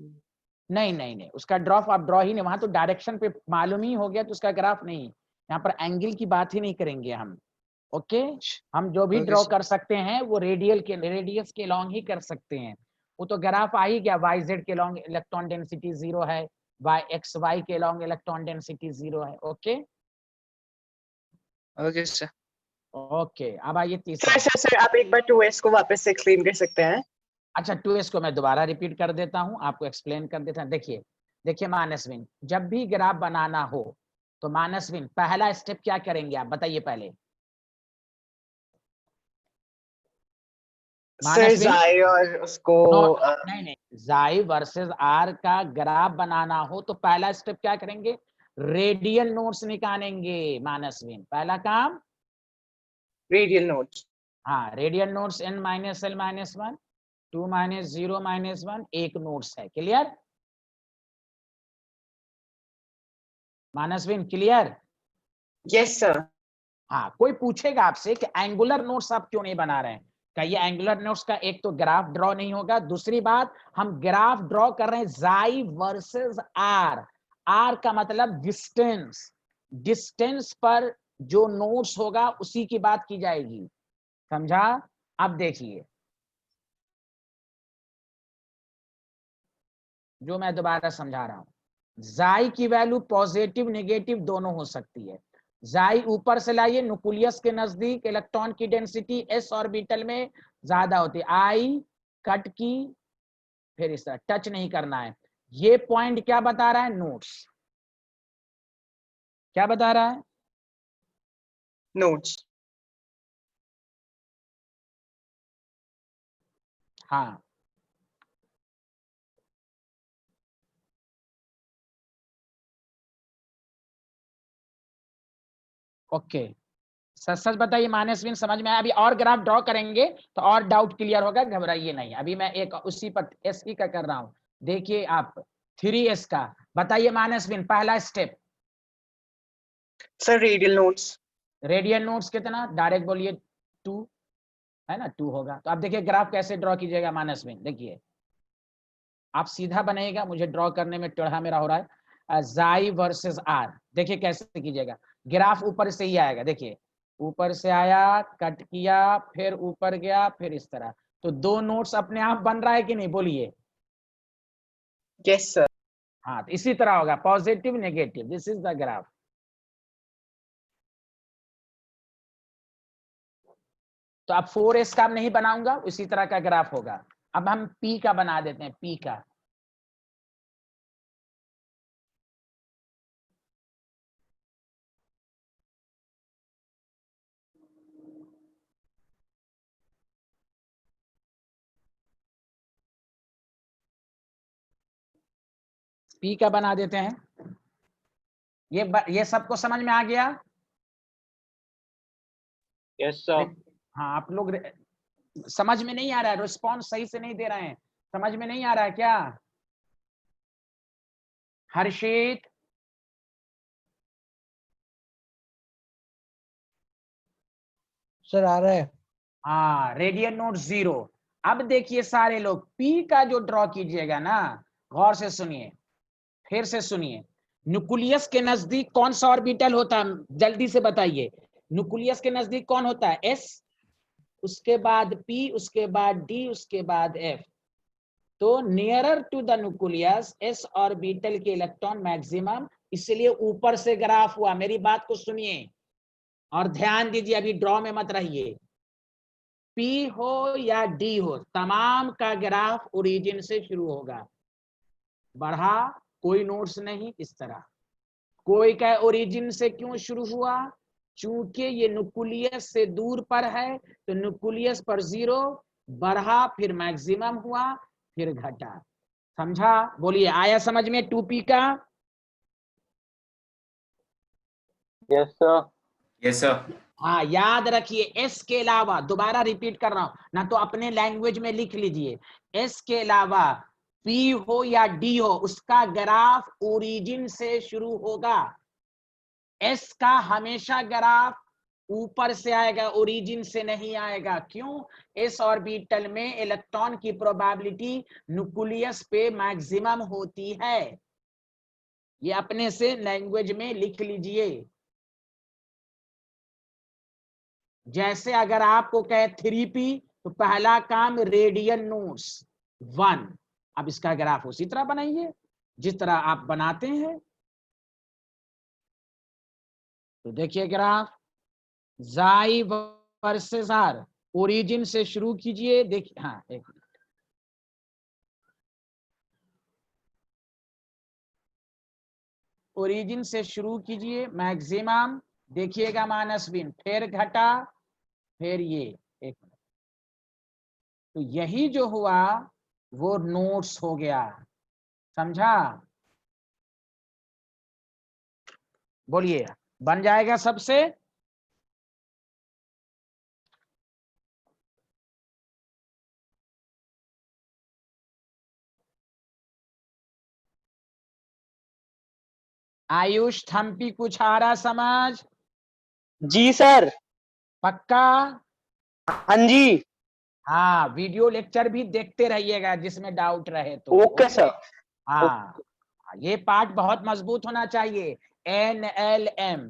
नहीं नहीं नहीं, उसका ड्रॉप आप ड्रॉ ही नहीं, वहां तो डायरेक्शन पे मालूम ही हो गया, तो उसका ग्राफ नहीं, यहाँ पर एंगल की बात ही नहीं करेंगे हम। ओके, हम जो भी ओके ड्रॉ सर। कर सकते हैं वो रेडियस के लॉन्ग ही कर सकते हैं। वो तो ग्राफ आ ही गया, वाई जेड के लॉन्ग इलेक्ट्रॉन डेंसिटी 0 है, वाई एक्स वाई के लॉन्ग इलेक्ट्रॉन डेंसिटी 0 है। Okay okay sir. ओके, अब आइए तीसरा। सर आप एक बार 2s को वापस से एक्सप्लेन कर सकते हैं? अच्छा, 2s को मैं दोबारा रिपीट कर देता हूं, आपको एक्सप्लेन कर देता हूं। देखिए देखिए मानसविन, जब भी ग्राफ बनाना हो तो मानसविन पहला स्टेप क्या करेंगे, आप बताइए पहले। सर मानसविन, Xi और उसको नो नहीं नहीं, जाई वर्सेस आर का ग्राफ बनाना हो तो पहला स्टेप क्या करेंगे, रेडियल नोट्स निकालेंगे। मानसविन, पहला काम, रेडियल नोट्स। हाँ, रेडियल नोट्स n - l - 1, 2 - 0 - 1, एक नोट्स है। Clear Manasvin, clear? Yes sir. हाँ, कोई पूछेगा आपसे कि एंगुलर नोट्स आप क्यों नहीं बना रहे हैं, कहिए एंगुलर नोट्स का एक तो ग्राफ ड्रॉ नहीं होगा, दूसरी बात हम ग्राफ ड्रॉ कर रहे हैं Xi वर्सेस आर। आर का मतलब डिस्टेंस, डिस्टेंस पर जो नोट्स होगा उसी की बात की जाएगी, समझा? अब देखिए जो मैं दोबारा समझा रहा हूं, Xi की वैल्यू पॉजिटिव नेगेटिव दोनों हो सकती है। Xi ऊपर से लाइए, न्यूक्लियस के नजदीक इलेक्ट्रॉन की डेंसिटी s ऑर्बिटल में ज्यादा होती है, आई कट की, फिर इस तरह टच नहीं करना है। ये पॉइंट क्या बता रहा है, नोट्स क्या बता रहा है, नोट्स। हाँ, ओके, सच सच बताइए -1 समझ में आया? अभी और ग्राफ ड्रॉ करेंगे तो और डाउट क्लियर होगा, घबराइए नहीं। अभी मैं एक उसी पर एस का कर रहा हूं। देखिए आप 3s का बताइए -1 पहला step. Sir, radial notes. Radial notes कितना? डायरेक्ट बोलिए 2 है ना, 2 होगा। तो आप देखिए ग्राफ कैसे ड्रॉ कीजिएगा -1। देखिए आप सीधा बनाइएगा, मुझे ड्रॉ करने में टेढ़ा मेरा हो रहा है। जाई वर्सेस आर, देखिए कैसे कीजिएगा। ग्राफ ऊपर से ही आएगा, देखिए ऊपर से आया, कट किया, फिर ऊपर गया, फिर इस तरह। तो 2 नोट्स अपने आप बन रहा है कि नहीं, बोलिए। Yes, sir. हाँ, तो इसी तरह होगा, positive negative, this is the graph. तो अब 4s का नहीं बनाऊंगा, उसी तरह का ग्राफ होगा। अब हम p का बना देते हैं, p का। p का बना देते हैं। ये सबको समझ में आ गया? Yes sir. हाँ, आप लोग समझ में नहीं आ रहा है, रिस्पॉन्स सही से नहीं दे रहे हैं, समझ में नहीं आ रहा है क्या? हर्षित, सर आ रहा है। हाँ, रेडियल नोट 0। अब देखिए सारे लोग P का जो ड्रॉ कीजिएगा ना, गौर से सुनिए, फिर से सुनिए। न्यूक्लियस के नजदीक कौन सा ऑर्बिटल होता है, जल्दी से बताइए। न्यूक्लियस के नजदीक कौन होता है? S, उसके बाद P, उसके बाद D, उसके बाद F। तो nearer to the nucleus S orbital के इलेक्ट्रॉन मैक्सिमम, इसलिए ऊपर से ग्राफ हुआ। मेरी बात को सुनिए और ध्यान दीजिए, अभी ड्रॉ में मत रहिए। P हो या D हो, तमाम का ग्राफ ओरिजिन से शुरू होगा, बढ़ा, कोई नोट्स नहीं, इस तरह। कोई का ओरिजिन से क्यों शुरू हुआ? चूंकि ये न्यूक्लियस से दूर पर है, तो न्यूक्लियस पर 0, बढ़ा, फिर मैक्सिमम हुआ, फिर घटा। समझा? बोलिए, आया समझ में 2p का? Yes sir. Yes sir. हाँ, याद रखिए, एस के अलावा, दोबारा रिपीट कर रहा हूं ना, तो अपने लैंग्वेज में लिख लीजिए, एस के अलावा पी हो या डी हो, उसका ग्राफ ओरिजिन से शुरू होगा। एस का हमेशा ग्राफ ऊपर से आएगा, ओरिजिन से नहीं आएगा। क्यों? एस ऑर्बिटल में इलेक्ट्रॉन की प्रोबेबिलिटी न्यूक्लियस पे मैक्सिमम होती है। ये अपने से लैंग्वेज में लिख लीजिए। जैसे अगर आपको कहे 3p, तो पहला काम रेडियल नोट्स 1। अब इसका ग्राफ उसी तरह बनाइए जिस तरह आप बनाते हैं। तो देखिए ग्राफ, जाई वर्सेस आर, ओरिजिन से शुरू कीजिए। देखिए, हाँ एक मिनट, ओरिजिन से शुरू कीजिए, मैक्सिमम देखिएगा -20, फिर घटा, फिर ये एक मिनट। तो यही जो हुआ वो नोट्स हो गया, समझा? बोलिए, बन जाएगा सबसे? आयुष, थम्पी, कुछ आ रहा समझ? जी सर। पक्का? हाँ जी। हाँ, वीडियो लेक्चर भी देखते रहिएगा जिसमें डाउट रहे तो। Okay sir. हाँ, ये पार्ट बहुत मजबूत होना चाहिए, NLM।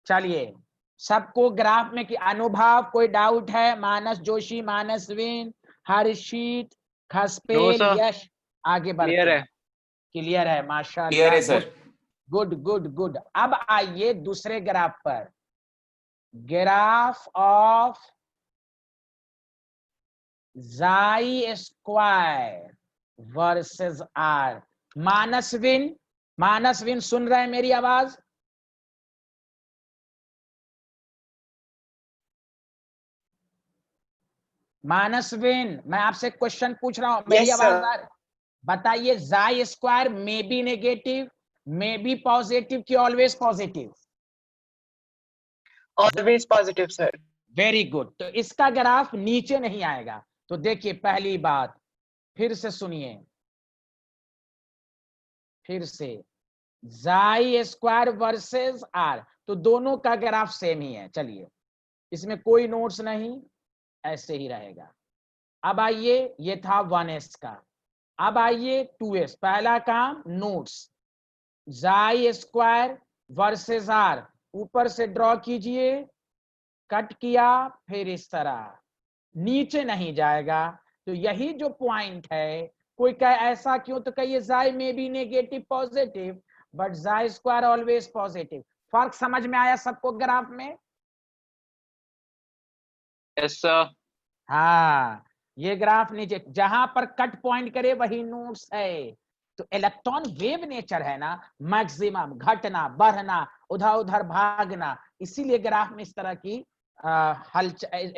चलिए, सबको ग्राफ में कि अनुभव, कोई डाउट है? मानस जोशी, मानसविन, हर्षित, खसपेल, यश, आगे बढ़ते क्लियर है। हैं। क्लियर है, माशाल्लाह, क्लियर है सर। Good good good. अब आइए दूसरे ग्राफ पर, graph of psi square versus r. Manasvin, Manasvin सुन रहे हैं मेरी आवाज? मानसविन, मैं आपसे क्वेश्चन पूछ रहा हूं, मेरी Yes, आवाज sir. आ रही? बताइए, psi square may be negative, may be positive, कि always positive? Always positive, sir. Very good. तो इसका ग्राफ नीचे नहीं आएगा। तो देखिए पहली बात, फिर से सुनिए, फिर से जाई स्क्वायर वर्सेस आर, तो दोनों का ग्राफ सेम ही है। चलिए, इसमें कोई नोट्स नहीं, ऐसे ही रहेगा। अब आइए, ये था 1s का। अब आइए 2s, पहला काम नोट्स, जाई स्क्वायर वर्सेस आर, ऊपर से ड्रॉ कीजिए, कट किया, फिर इस तरह नीचे नहीं जाएगा। तो यही जो पॉइंट है, कोई कहे ऐसा क्यों, तो कहिए जाई में भी नेगेटिव पॉजिटिव, बट जाई स्क्वायर ऑलवेज पॉजिटिव। फर्क समझ में आया सबको ग्राफ में? Yes sir. हाँ, ये ग्राफ नीचे जहां पर कट पॉइंट करे वही नोट्स है। तो इलेक्ट्रॉन वेव नेचर है ना, मैक्सिमम घटना बढ़ना, उधर उधर भागना, इसीलिए ग्राफ में इस तरह की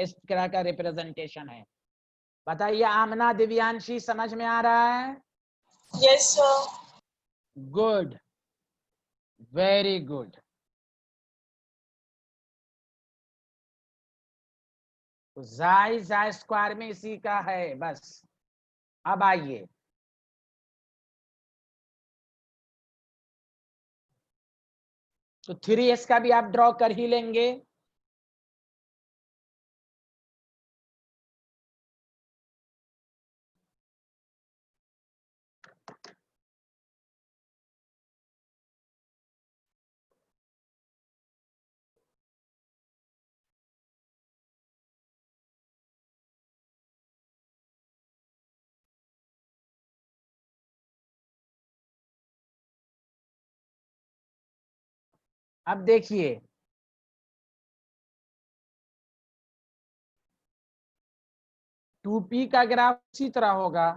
इस तरह का रिप्रेजेंटेशन है। बताइए आमना, दिव्यांशी, समझ में आ रहा है? Yes, sir. Good, very good. तो जाई स्क्वायर में इसी का है बस। अब आइए, तो 3s का भी आप ड्रॉ कर ही लेंगे। अब देखिए, टू पी का ग्राफ इसी तरह होगा,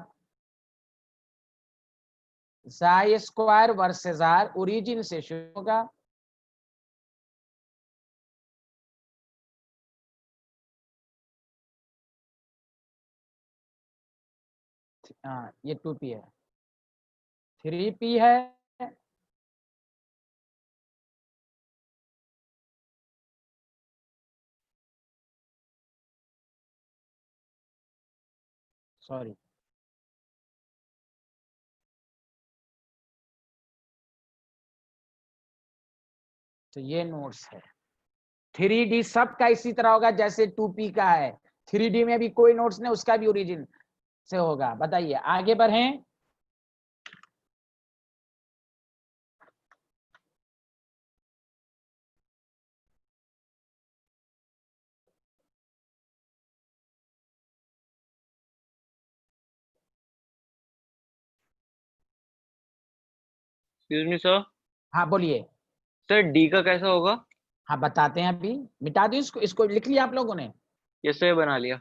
psi square versus r, origin से शुरू होगा, हाँ ये 2p है, 3p है, सॉरी, तो ये नोट्स है। 3d सबका इसी तरह होगा जैसे 2p का है। 3d में भी कोई नोट्स नहीं, उसका भी ओरिजिन से होगा। बताइए आगे बढ़ें। Excuse me sir. हाँ बोलिए। सर डी का कैसा होगा? हाँ बताते हैं, अभी मिटा दी इसको, इसको लिख लिया आप लोगों ने? यस सर, बना लिया।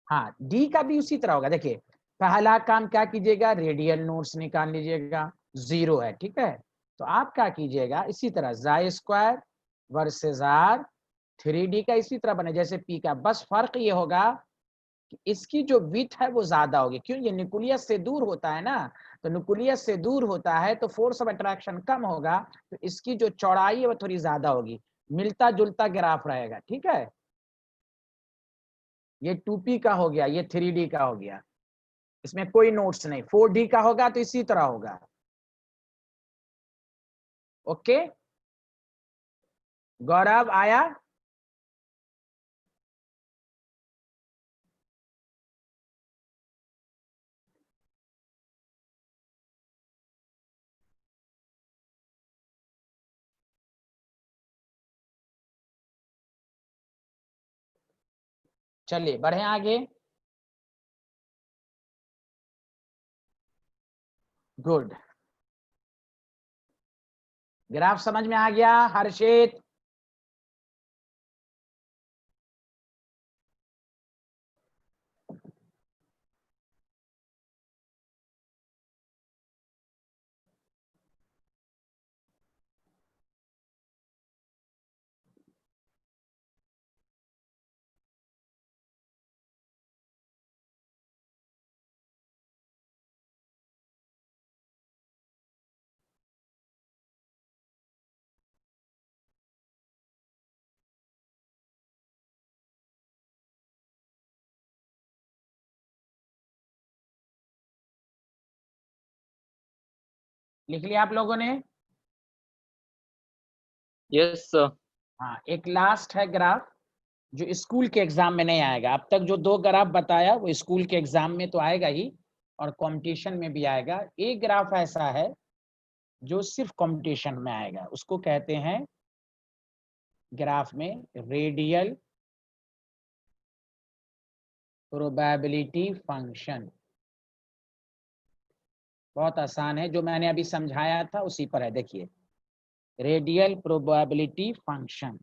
हाँ, डी का भी उसी तरह होगा। देखिए पहला काम क्या कीजिएगा, रेडियल नोट्स निकाल लीजिएगा, 0 है, ठीक है। तो आप क्या कीजिएगा, इसी तरह जाई स्क्वायर वर्सेस आर, 3d का इसी तरह बने जैसे p का, बस फर्क ये होगा कि इसकी जो विड्थ है वो ज्यादा होगी, क्यों, ये न्यूक्लियस से दूर होता है ना। तो न्यूक्लियस से दूर होता है तो फोर्स ऑफ अट्रैक्शन कम होगा, तो इसकी जो चौड़ाई है वो थोड़ी ज्यादा होगी, मिलता जुलता ग्राफ रहेगा, ठीक है। ये 2p का हो गया, ये 3d का हो गया, इसमें कोई नोट्स नहीं। 4d का होगा तो इसी तरह होगा। ओके, गौरव आया? चलिए बढ़े आगे। गुड, ग्राफ समझ में आ गया हर्षित? लिख लिया आप लोगों ने? Yes sir. हाँ, एक लास्ट है ग्राफ जो स्कूल के एग्जाम में नहीं आएगा। अब तक जो 2 ग्राफ बताया वो स्कूल के एग्जाम में तो आएगा ही और कंपटीशन में भी आएगा। एक ग्राफ ऐसा है जो सिर्फ कंपटीशन में आएगा, उसको कहते हैं ग्राफ में रेडियल प्रोबेबिलिटी फंक्शन। बहुत आसान है, जो मैंने अभी समझाया था उसी पर है। देखिए, रेडियल प्रोबेबिलिटी फंक्शन,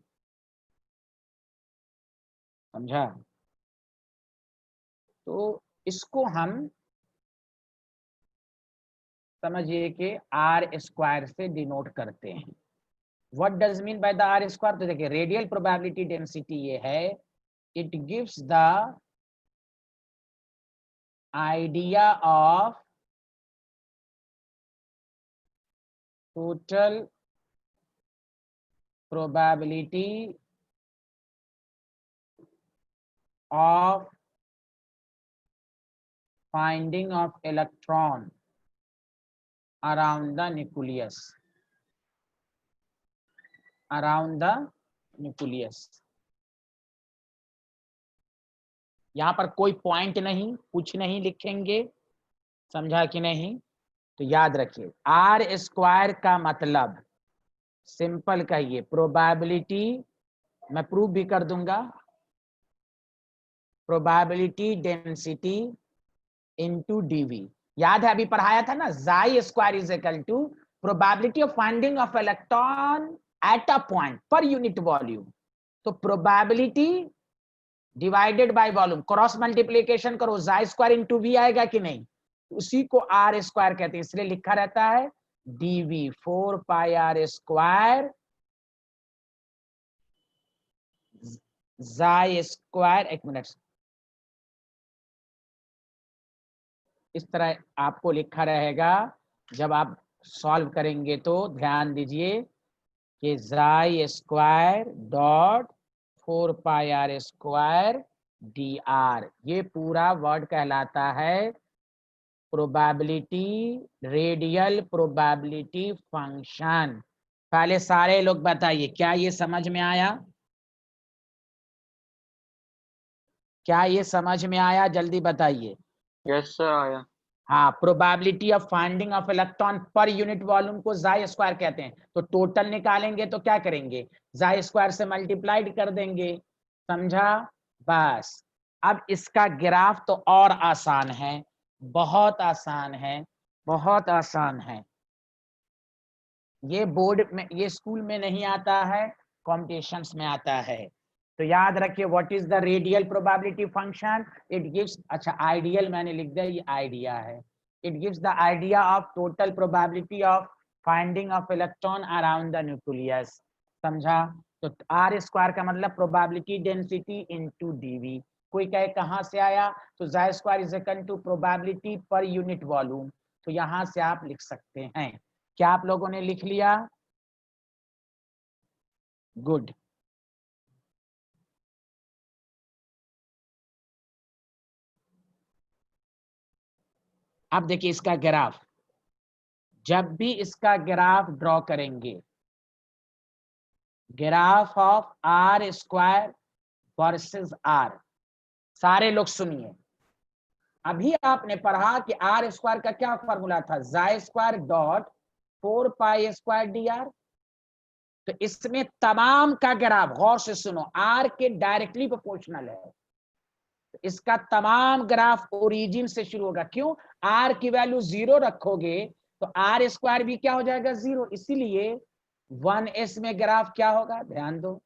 समझा? तो इसको हम समझिए कि आर स्क्वायर से डिनोट करते हैं। What does mean by the r square? तो देखिए, रेडियल प्रोबेबिलिटी डेंसिटी ये है, it gives the idea of total probability of finding of electron around the nucleus, around the nucleus। यहाँ पर कोई पॉइंट नहीं, कुछ नहीं लिखेंगे, समझा कि नहीं? तो याद रखिए, आर स्क्वायर का मतलब सिंपल कहिए प्रोबेबिलिटी, मैं प्रूव भी कर दूंगा, प्रोबेबिलिटी डेंसिटी इनटू डीवी। याद है अभी पढ़ाया था ना, psi square is equal to probability of finding of electron at a point per unit volume. तो probability divided by volume, cross multiplication करो, जाई स्क्वायर इनटू वी आएगा कि नहीं? उसी को आर स्क्वायर कहते हैं, इसलिए लिखा रहता है dv 4 pi r square psi square. एक मिनट, इस तरह आपको लिखा रहेगा, जब आप सॉल्व करेंगे तो ध्यान दीजिए कि psi square dot 4 pi r square d r, ये पूरा वर्ड कहलाता है प्रोबेबिलिटी, रेडियल प्रोबेबिलिटी फंक्शन। पहले सारे लोग बताइए, क्या ये समझ में आया? क्या ये समझ में आया? जल्दी बताइए। यस सर आया। हाँ, probability of finding of electron पर यूनिट वॉल्यूम को जाई स्क्वायर कहते हैं। तो टोटल निकालेंगे तो क्या करेंगे? जाई स्क्वायर से मल्टीप्लाइड कर देंगे, समझा? बस। अब इसका ग्राफ तो और आसान है, बहुत आसान है, बहुत आसान है। ये बोर्ड में, ये स्कूल में नहीं आता है, कॉम्पिटिशन्स में आता है। तो याद रखिए, what is the radial probability function? It gives, अच्छा आइडियल मैंने लिख दिया, ये आइडिया है। It gives the idea of total probability of finding of electron around the nucleus, समझा? तो आर स्क्वायर का मतलब प्रोबेबिलिटी डेंसिटी इनटू डीवी। कोई कहे कहाँ से आया? तो psi square is equal to probability per unit volume, तो यहां से आप लिख सकते हैं। क्या आप लोगों ने लिख लिया? गुड। अब देखिए इसका ग्राफ, जब भी इसका ग्राफ ड्रॉ करेंगे, graph of r square versus r, सारे लोग सुनिए। अभी आपने पढ़ा कि आर स्क्वायर का क्या फॉर्मूला था? जाई square dot 4 pi square d are. तो इसमें तमाम का ग्राफ, गौर से सुनो, आर के डायरेक्टली प्रोपोर्शनल है। इसका तमाम ग्राफ ओरिजिन से शुरू होगा। क्यों? आर की वैल्यू 0 रखोगे तो आर स्क्वायर भी क्या हो जाएगा? 0। इसीलिए 1s में ग्राफ क्या होगा? ध्यान दो,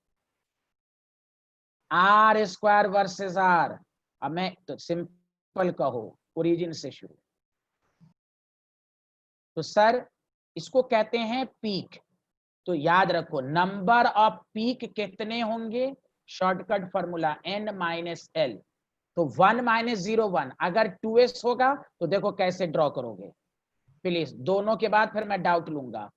आर स्क्वायर वर्सेस आर। अब मैं तो सिंपल कहो, ओरिजिन से शुरू। तो सर इसको कहते हैं पीक। तो याद रखो, नंबर ऑफ पीक कितने होंगे? Shortcut formula n-l। तो 1 - 0 1। अगर 2s होगा तो देखो कैसे ड्रॉ करोगे, प्लीज दोनों के बाद फिर मैं डाउट लूंगा।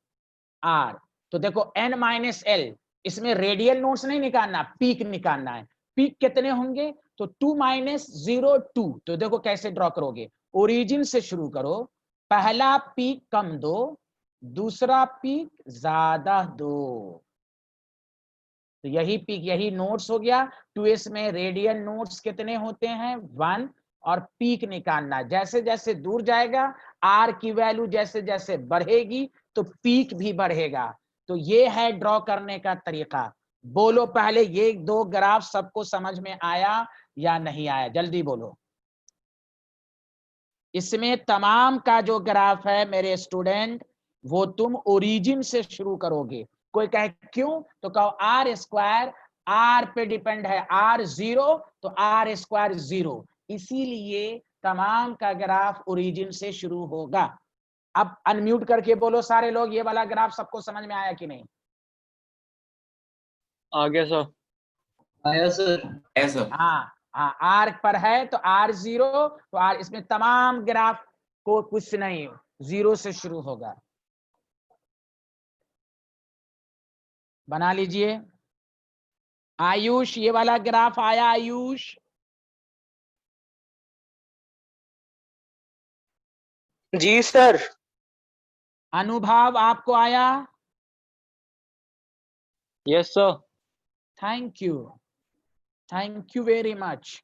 r, तो देखो n-l, इसमें रेडियल नोट्स नहीं निकालना, पीक निकालना है। पीक कितने होंगे? तो 2 - 0 2। तो देखो कैसे ड्रॉ करोगे, ओरिजिन से शुरू करो, पहला पीक कम दो, दूसरा पीक ज्यादा दो। तो यही पीक, यही नोट्स हो गया। 2s में रेडियन नोट्स कितने होते हैं? 1। और पीक निकालना, जैसे जैसे दूर जाएगा आर की वैल्यू जैसे जैसे बढ़ेगी तो पीक भी बढ़ेगा। तो ये है ड्रॉ करने का तरीका। बोलो पहले, ये दो ग्राफ सबको समझ में आया या नहीं आया? जल्दी बोलो। इसमें तमाम का जो ग्राफ है मेरे स्टूडेंट, वो तुम ओरिजिन से शुरू करोगे। कोई कहे क्यों, तो कहो आर स्क्वायर आर पे डिपेंड है, आर 0 तो आर स्क्वायर 0, इसीलिए तमाम का ग्राफ ओरिजिन से शुरू होगा। अब अनम्यूट करके बोलो सारे लोग, ये वाला ग्राफ सबको समझ में आया कि नहीं? आ गया सर। आया सर। आया सर। हाँ हाँ, आर पर है तो आर 0, तो आर, इसमें तमाम ग्राफ को कुछ नहीं, 0 से शुरू होगा। बना लीजिए। आयुष, ये वाला ग्राफ आया? आयुष, जी सर। अनुभव आपको आया? Yes sir. Thank you very much.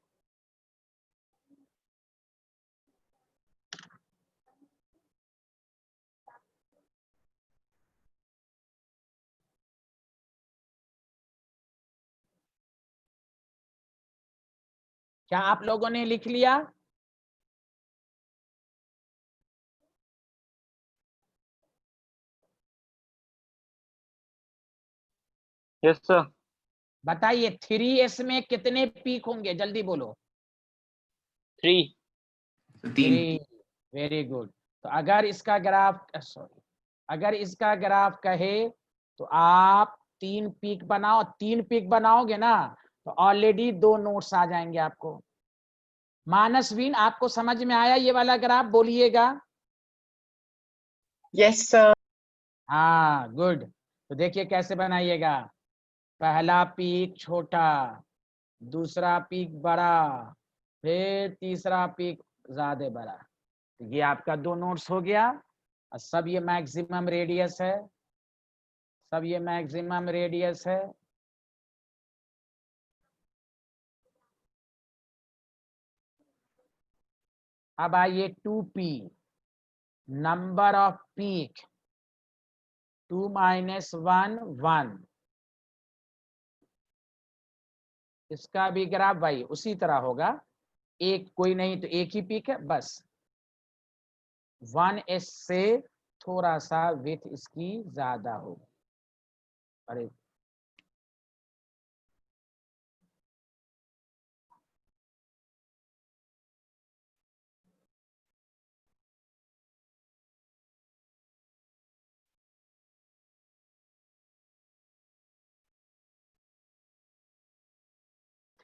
क्या आप लोगों ने लिख लिया? Yes sir. बताइए 3s में कितने पीक होंगे? जल्दी बोलो। 3। 3। 3। Very good. तो अगर इसका ग्राफ, सॉरी, अगर इसका ग्राफ कहे तो आप 3 पीक बनाओ। 3 पीक बनाओगे ना तो ऑलरेडी 2 नोट्स आ जाएंगे आपको। मानसवीन, आपको समझ में आया ये वाला ग्राफ? बोलिएगा। Yes sir. हाँ गुड। तो देखिए कैसे बनाइएगा। पहला पीक छोटा, दूसरा पीक बड़ा, फिर तीसरा पीक ज्यादा बड़ा। तो ये आपका 2 नोट्स हो गया। और सब ये मैक्सिमम रेडियस है, सब ये मैक्सिमम रेडियस है। अब आइए 2p, नंबर ऑफ पीक, 2 - 1 1। इसका भी ग्राफ भाई उसी तरह होगा, एक कोई नहीं तो एक ही पीक है बस। 1s से थोड़ा सा विथ इसकी ज्यादा होगी। अरे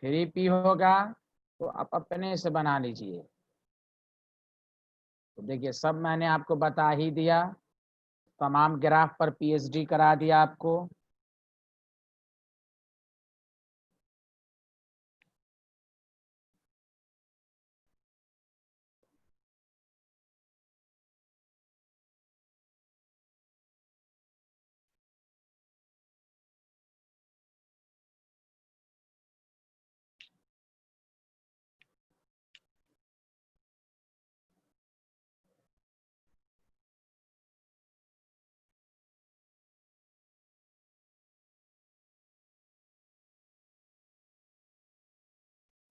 थ्री पी होगा तो आप अपने से बना लीजिए। तो देखिए सब मैंने आपको बता ही दिया, तमाम ग्राफ पर पीएचडी करा दिया आपको।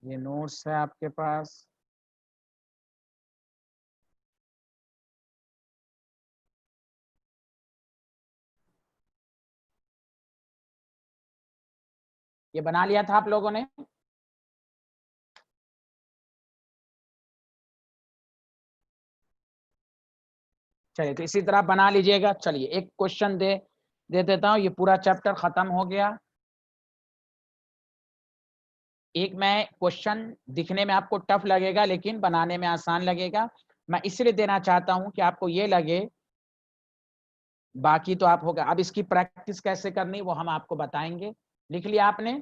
ये नोट्स है आपके पास। ये बना लिया था आप लोगों ने? चलिए तो इसी तरह बना लीजिएगा। चलिए एक क्वेश्चन दे देता हूँ, ये पूरा चैप्टर खत्म हो गया। एक मैं क्वेश्चन दिखने में आपको टफ लगेगा लेकिन बनाने में आसान लगेगा। मैं इसलिए देना चाहता हूं कि आपको ये लगे, बाकी तो आप होगा। अब इसकी प्रैक्टिस कैसे करनी वो हम आपको बताएंगे। लिख लिया आपने?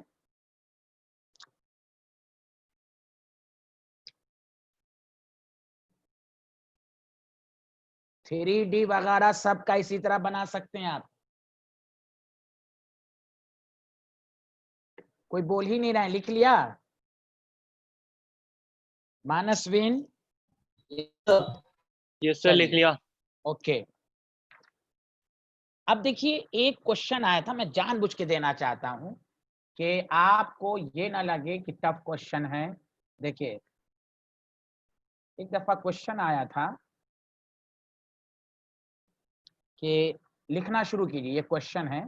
3D वगैरह सब का इसी तरह बना सकते हैं आप। कोई बोल ही नहीं रहा है, लिख लिया मानसविन? Yes, sir. Yes, sir. लिख चलिए, लिया। ओके। अब देखिए एक क्वेश्चन आया था, मैं जानबूझ के देना चाहता हूं कि आपको ये ना लगे कि टफ क्वेश्चन है। देखिए एक दफा क्वेश्चन आया था कि लिखना शुरू कीजिए, ये क्वेश्चन है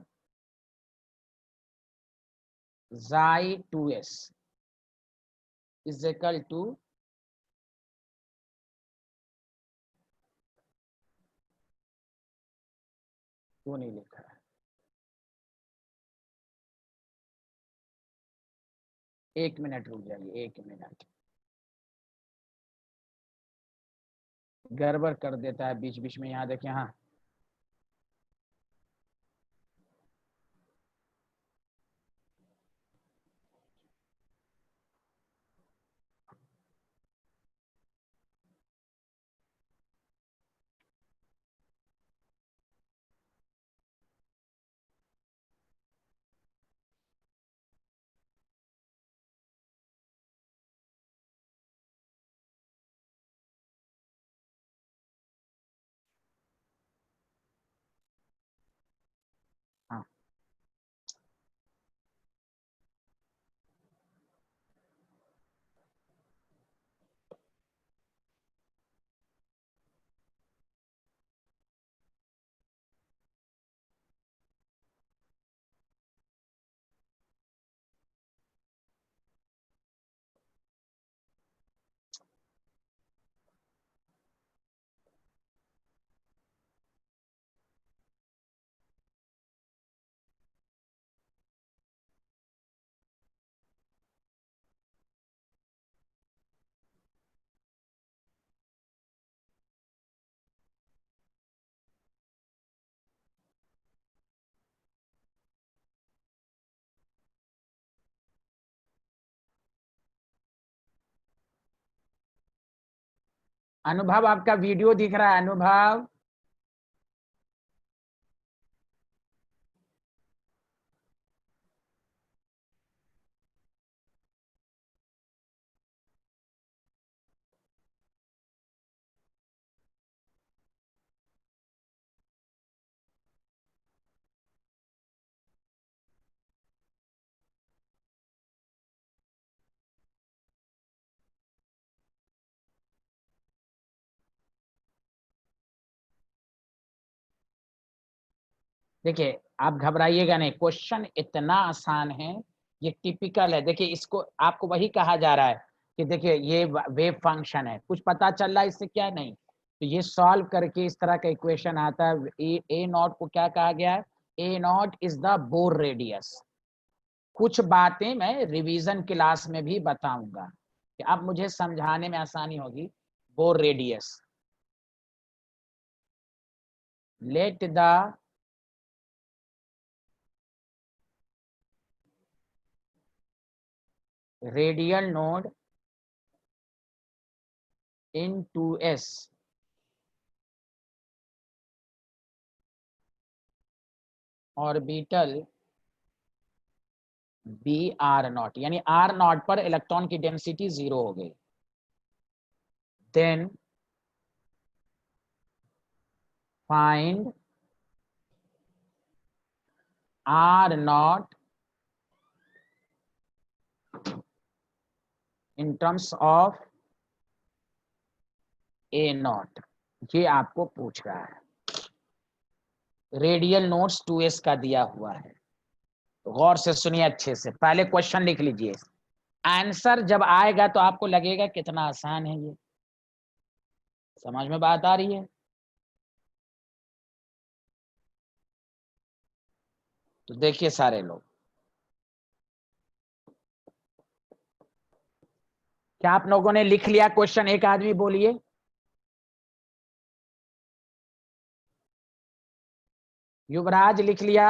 xi2s इज इक्वल टू क्यों नहीं लिखा है, एक मिनट रुक जाइए, एक मिनट, गड़बड़ कर देता है बीच बीच में। यहाँ देखिए, हाँ हाँ, अनुभव आपका वीडियो दिख रहा है? अनुभव, देखिए आप घबराइएगा नहीं, क्वेश्चन इतना आसान है, ये टिपिकल है। देखिए इसको आपको वही कहा जा रहा है कि देखिए ये वेव फंक्शन है, कुछ पता चल रहा है इससे क्या? नहीं। तो ये सॉल्व करके इस तरह का इक्वेशन आता है। ए नॉट को क्या कहा गया है? A naught is the Bohr radius. कुछ बातें मैं रिवीजन क्लास में भी बताऊंगा कि अब मुझे समझाने में आसानी होगी। Bohr radius, let the radial node in 2s orbital be r naught, यानी आर नॉट पर इलेक्ट्रॉन की डेंसिटी 0 हो गई। Then find r naught in terms of a naught, ये आपको पूछ रहा है। रेडियल नोड्स 2s का दिया हुआ है, तो गौर से सुनिए अच्छे से, पहले क्वेश्चन लिख लीजिए। आंसर जब आएगा तो आपको लगेगा कितना आसान है ये। समझ में बात आ रही है? तो देखिए सारे लोग, क्या आप लोगों ने लिख लिया क्वेश्चन? एक आदमी बोलिए। युवराज लिख लिया,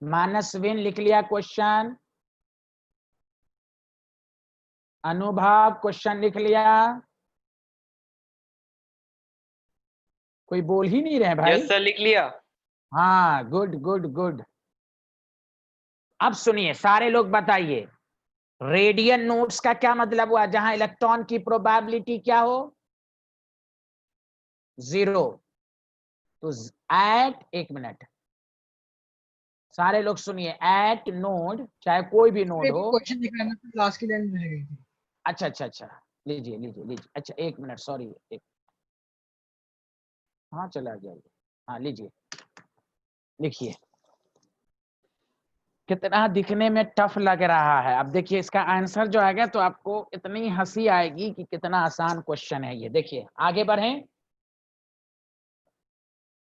मानसविन लिख लिया क्वेश्चन, अनुभव क्वेश्चन लिख लिया, कोई बोल ही नहीं रहे भाई। यस सर, लिख लिया। हाँ, गुड गुड गुड। अब सुनिए सारे लोग बताइए, रेडियल नोड्स का क्या मतलब हुआ? जहां इलेक्ट्रॉन की प्रोबेबिलिटी क्या हो, 0। तो एट, एक मिनट, सारे लोग सुनिए, एट नोड, चाहे कोई भी नोड हो। क्वेश्चन दिख रहा है ना, तो लास्ट की लाइन रह गई थी। अच्छा अच्छा अच्छा, लीजिए लीजिए लीजिए, अच्छा एक मिनट, सॉरी, एक, हाँ चला गया, हाँ लीजिए, लिखिए। कितना दिखने में टफ लग रहा है। अब देखिए इसका आंसर जो आएगा तो आपको इतनी हंसी आएगी कि कितना आसान क्वेश्चन है ये। देखिए आगे बढ़ें।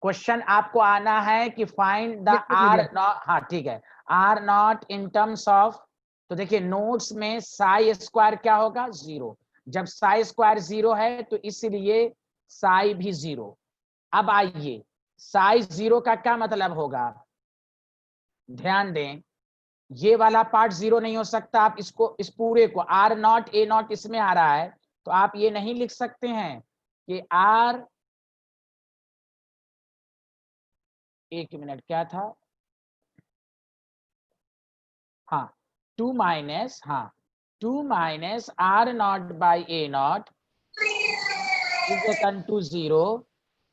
क्वेश्चन आपको आना है कि फाइंड द आर नॉट, हाँ ठीक है, r naught in terms of. तो देखिए नोट्स में साई स्क्वायर क्या होगा, 0। जब साई स्क्वायर 0 है तो इसलिए साई भी 0। अब आइए, साई 0 का क्या मतलब होगा, ध्यान दें, ये वाला पार्ट 0 नहीं हो सकता। आप इसको, इस पूरे को, आर नॉट ए नॉट इसमें आ रहा है, तो आप ये नहीं लिख सकते हैं कि आर, एक मिनट क्या था, हाँ 2 माइनस, हाँ 2 minus r naught by a naught is equal to 0।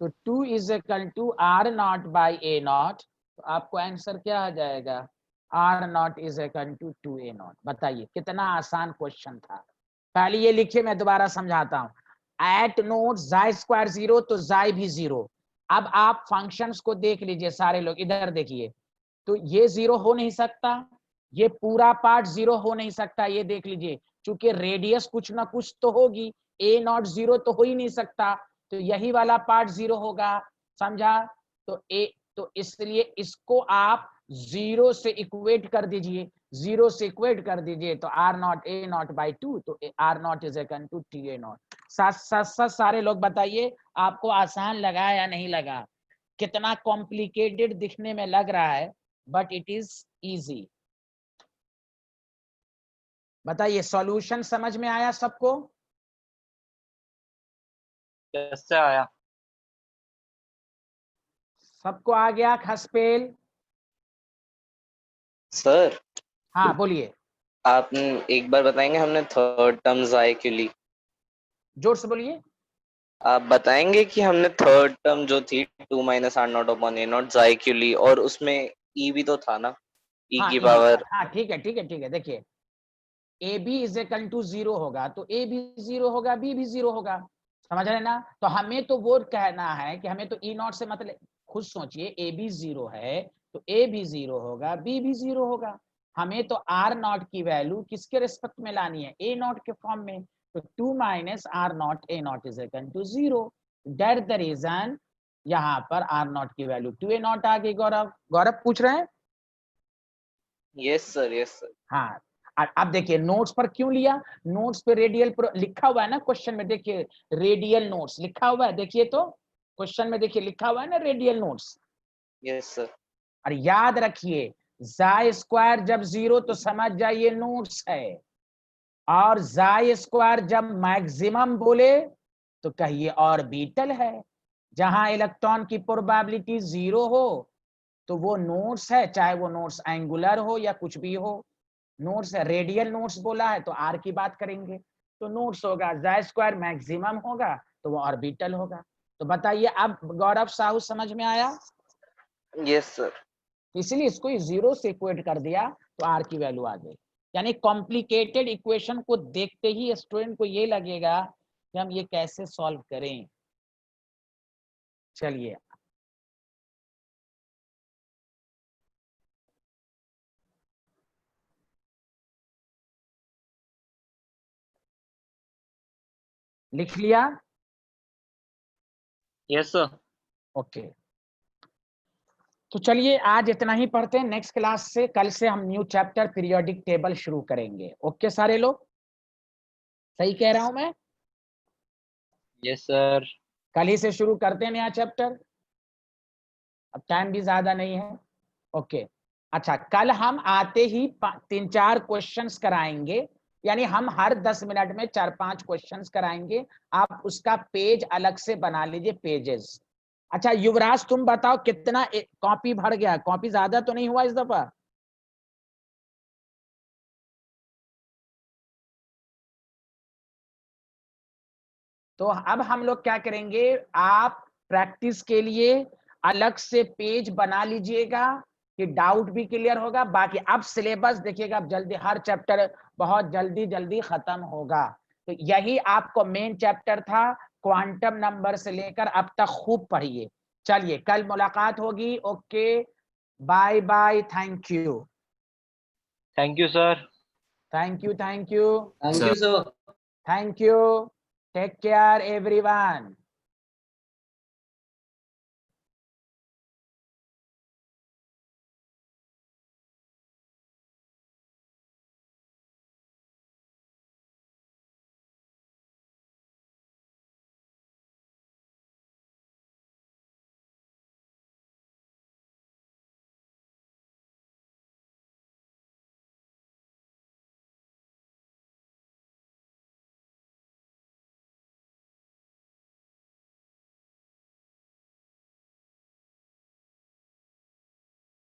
तो 2 is equal to r naught by a naught. तो आपको आंसर क्या आ जाएगा, r naught is equal to 2 a naught. बताइए कितना आसान क्वेश्चन था। पहले ये लिखिए, मैं दोबारा समझाता हूँ। एट नोट जाई स्क्वायर 0, तो जाई भी 0। अब आप फंक्शंस को देख लीजिए, सारे लोग इधर देखिए, तो ये 0 हो नहीं सकता, ये पूरा पार्ट 0 हो नहीं सकता, ये देख लीजिए, क्योंकि रेडियस कुछ ना कुछ तो होगी, ए नॉट 0 तो हो ही नहीं सकता, तो यही वाला पार्ट 0 होगा, समझा? तो इसलिए इसको आप 0 से इक्वेट कर दीजिए, 0 से इक्वेट कर दीजिए, तो r naught a naught by 2, तो r naught is equal to two a naught. साथ साथ सारे लोग बताइए, आपको आसान लगा या नहीं लगा? कितना कॉम्प्लिकेटेड दिखने में लग रहा है, बट इट इज इजी। बताइए सॉल्यूशन समझ में आया सबको? यस सर, आया। सबको आ गया खसपेल? सर, हाँ बोलिए, आप एक बार बताएंगे, हमने थर्ड टर्म जाए क्यों ली? जोर से बोलिए। आप बताएंगे कि हमने थर्ड टर्म जो थी 2 minus r naught upon a naught जाए क्यों ली, और उसमें ई भी तो था ना, ई हाँ की ये भी पावर। हाँ ठीक है ठीक है ठीक है। देखिए a b is equal to 0 होगा, तो ए भी 0 होगा, बी भी 0 होगा, समझ रहे ना? तो हमें तो वो कहना है कि हमें तो ई नॉट से मतलब, खुद सोचिए, ए बी 0 है तो ए भी 0 होगा, बी भी 0 होगा। हमें तो आर नॉट की वैल्यू किसके रिस्पेक्ट में लानी है, ए नॉट के फॉर्म में। तो 2 minus r naught a naught is equal to 0। That the reason यहाँ पर आर नॉट की वैल्यू 2 ए नॉट आ गई। गौरव, गौरव पूछ रहे हैं? Yes sir, yes sir. हाँ, अब देखिए नोट्स पर क्यों लिया, नोट्स पे रेडियल लिखा हुआ है ना क्वेश्चन में, देखिए रेडियल नोट्स लिखा हुआ है, देखिए तो क्वेश्चन में देखिए लिखा हुआ है ना रेडियल नोट्स। Yes sir. और याद रखिए, जाई स्क्वायर जब 0 तो समझ जाइए नोट्स है, और जाई स्क्वायर जब मैक्सिमम बोले तो कहिए ऑर्बिटल है। जहां इलेक्ट्रॉन की प्रोबेबिलिटी 0 हो तो वो नोट्स है, चाहे वो नोट्स एंगुलर हो या कुछ भी हो। नोट्स है, रेडियल नोट्स बोला है तो आर की बात करेंगे, तो नोट्स होगा, जाई स्क्वायर मैक्सिमम होगा तो वो ऑर्बिटल होगा। तो बताइए अब गौरव साहू समझ में आया? Yes sir. इसलिए इसको 0 से इक्वेट कर दिया तो आर की वैल्यू आ गई। यानी कॉम्प्लिकेटेड इक्वेशन को देखते ही स्टूडेंट को ये लगेगा कि हम ये कैसे सॉल्व करें। चलिए लिख लिया? Yes sir. ओके, तो चलिए आज इतना ही पढ़ते हैं। नेक्स्ट क्लास से, कल से हम न्यू चैप्टर पीरियोडिक टेबल शुरू करेंगे। ओके सारे लोग, सही कह रहा हूं मैं? Yes sir. कल ही से शुरू करते हैं नया चैप्टर, अब टाइम भी ज्यादा नहीं है। ओके, अच्छा कल हम आते ही 3-4 क्वेश्चंस कराएंगे, यानी हम हर 10 मिनट में 4-5 क्वेश्चंस कराएंगे। आप उसका पेज अलग से बना लीजिए, पेजेस अच्छा युवराज तुम बताओ कितना कॉपी भर गया, कॉपी ज्यादा तो नहीं हुआ इस दफा? तो अब हम लोग क्या करेंगे, आप प्रैक्टिस के लिए अलग से पेज बना लीजिएगा कि डाउट भी क्लियर होगा। बाकी अब सिलेबस देखिएगा, अब जल्दी हर चैप्टर बहुत जल्दी जल्दी खत्म होगा। तो यही आपको मेन चैप्टर था, क्वांटम नंबर से लेकर अब तक खूब पढ़िए। चलिए कल मुलाकात होगी। Okay bye bye, thank you. Thank you sir. Thank you, thank you, Thank you, sir. Thank you. Take care everyone.